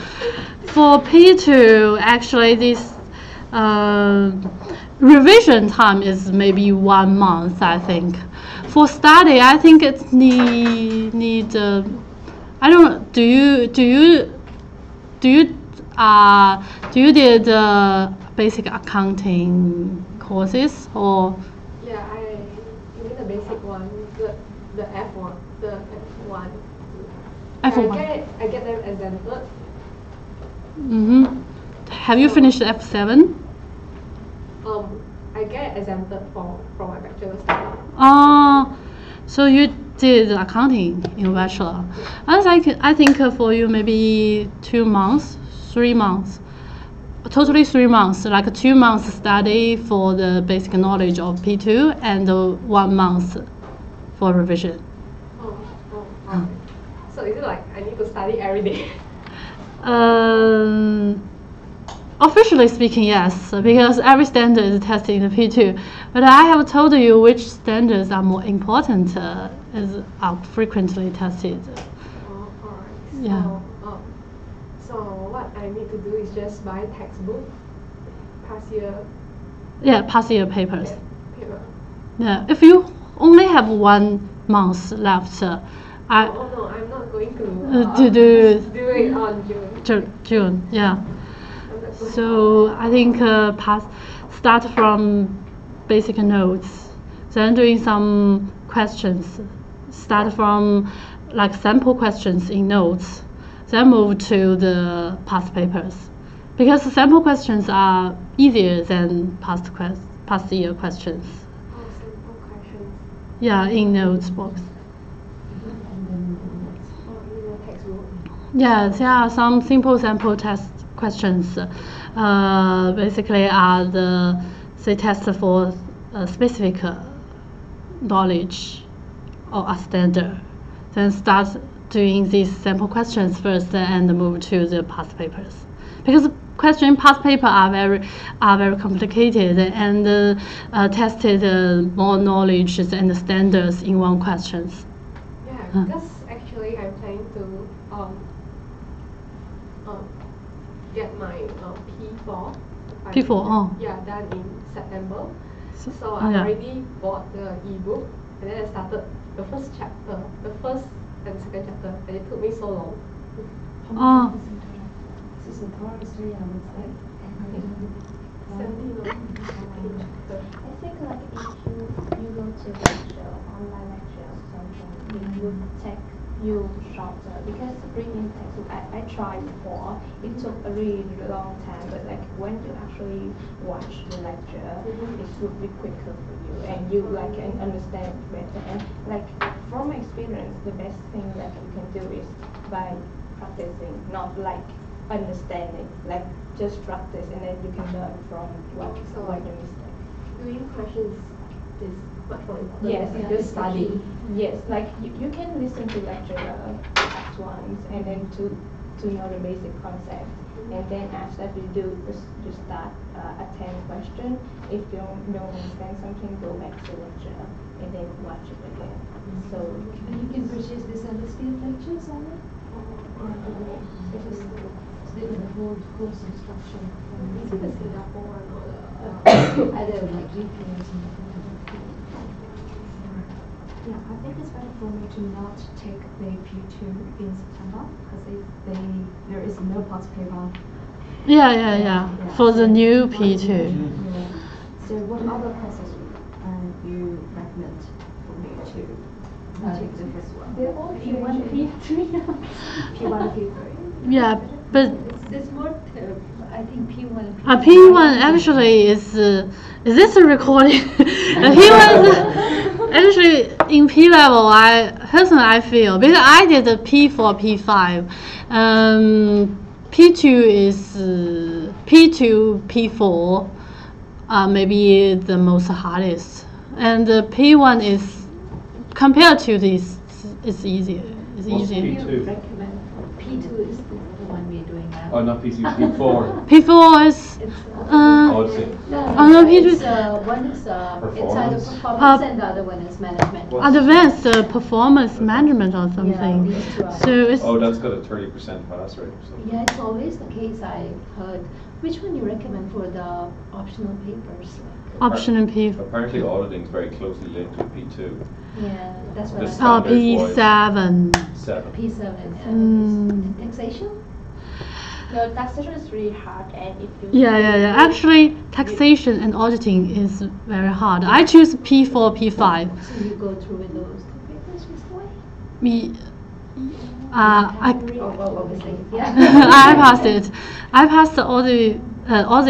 For P2, actually, this revision time is maybe 1 month, I think. For study, I think it need. I don't know. Do you did basic accounting courses or? Yeah, you mean the basic one, the F1, the F1. F1. I get them exempted. Have you finished F7? I get exempted from my bachelor's study. So you did accounting in bachelor. I think for you maybe 2 months, 3 months, totally 3 months, like 2 months study for the basic knowledge of P2 and 1 month for revision. Okay. So is it like I need to study every day? Officially speaking, yes, because every standard is tested in the P2. But I have told you which standards are more important, are frequently tested. Alright. Yeah. So what I need to do is just buy textbook, past year. Yeah, past year papers. Paper. Yeah, if you only have 1 month left, No, I'm not going to do it on June. June, yeah. I'm not going So I think start from basic notes, then doing some questions. Start from like sample questions in notes, then move to the past papers, because sample questions are easier than past year questions. simple questions. Yeah, in notes box. In the textbook. Yeah, there are some simple sample test questions. Basically, they test for specific knowledge or a standard. Then start doing these sample questions first and move to the past papers. Because question past paper are very complicated and tested more knowledge and standards in one questions. Yeah, because actually I'm planning to get my P4. P4, Yeah, done in September. So oh, I yeah. already bought the ebook and then I started the first chapter, the first and second chapter, and it took me so long. Oh. 17 or 18 chapter. I think like if you go to lecture, online lecture or something, it would take you shorter because reading textbook I tried before, it took a really long time, but like when you actually watch the lecture, it would be quicker for you and you like can understand better. And like from experience, the best thing that you can do is by practicing, not like understanding, like just practice and then you can learn from what the mistake. Doing questions is much more important. Yes, than just study. Yes, like you can listen to lecture at once and then to to know the basic concept. And then after you start attend question. If you don't understand something, go back to lecture and then watch it again. So And you can purchase this LSBF lectures on it? Or just the whole course instruction? Is it the Singapore one or Either like GPs and Yeah, I think it's better for me to not take the P2 in September because there is no past paper. Yeah. For the new P2. Yeah. So what other courses you recommend for me to take the first one? they're all P1, P3. P1, P3. Yeah, but It's more, I think P1 and P1 actually is this a recording? P1 actually in P level, I feel because I did the P4, P5. P2 is P2, P4 maybe the most hardest, and P1 is compared to this is easier. It's What's easier. P2? recommend. P2 is the one we're doing now. Oh, not P2, P4. P4 is It's Odyssey. no, P2 it's, one is it's either Performance. performance and the other one is management. advanced performance management or something. these two are. So it's Oh, that's got a 30% pass rate or something. Yeah, it's always the case. I've heard. Which one you recommend for the optional papers? option in P. Apparently auditing is very closely linked with P2. Yeah, that's what The I standard P7. 7. P7. Yeah. Mm. Taxation? no, taxation is really hard, and if you Yeah. Actually, taxation and auditing is very hard. I choose P4, P5. So you go through with those two papers, Mr. Wei? Me, I Obviously, yeah. I passed it. I passed all the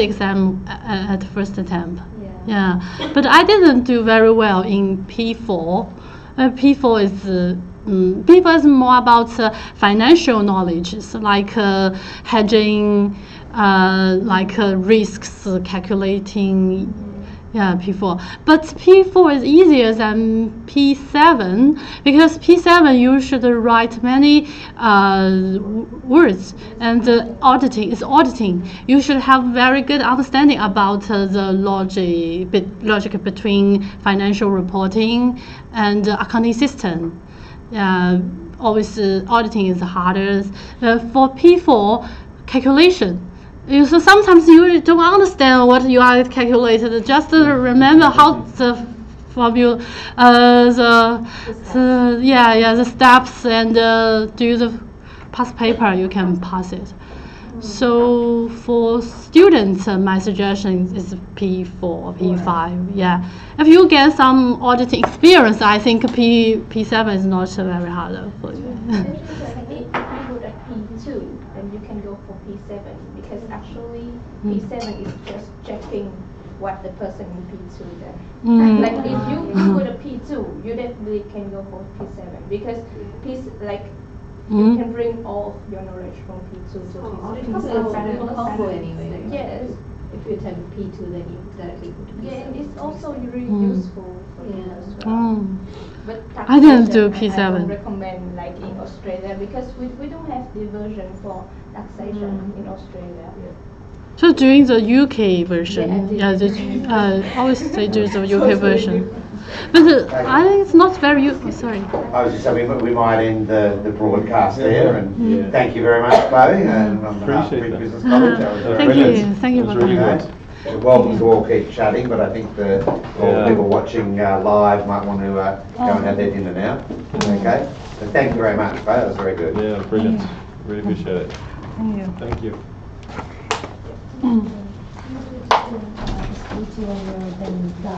exam at first attempt. Yeah, but I didn't do very well in P4. P4 is more about financial knowledge, so like hedging, risks calculating. Yeah, P4. But P4 is easier than P7 because P7 you should write many words, and auditing. You should have very good understanding about the logic between financial reporting and accounting system. Always auditing is the hardest. For P4, calculation. So sometimes you don't understand what you are calculated. Just remember how the formula, the steps, and do the past paper. You can pass it. So for students, my suggestion is P4, P5. Yeah, if you get some auditing experience, I think P7 is not very hard for you. If you go at P2, then you can go for P7 because actually P7 is just checking what the person in P2 does. Like if you go to P2, you definitely can go for P7 because you can bring all your knowledge from P2 to P7. It's combo anyway. Yes. If you attend P2, then you directly go to P7. Yeah, and it's also really useful for you as well. But I didn't do taxation, I don't P7. recommend like in Australia because we don't have the version for taxation in Australia. So doing the UK version, Yeah, always they do the UK version. But I think it's not very sorry. I was just saying we might end the broadcast there, and thank you very much, Chloe, and on behalf of Appreciate that. Business College. That was very Thank brilliant. you, thank you for That's really coming. good. You're welcome to all keep chatting, but I think all the people watching live might want to go and have their dinner now. Okay? But thank you very much, Chloe. That was very good. Yeah, brilliant. Really appreciate it. Thank you. Thank you. Just easier than that.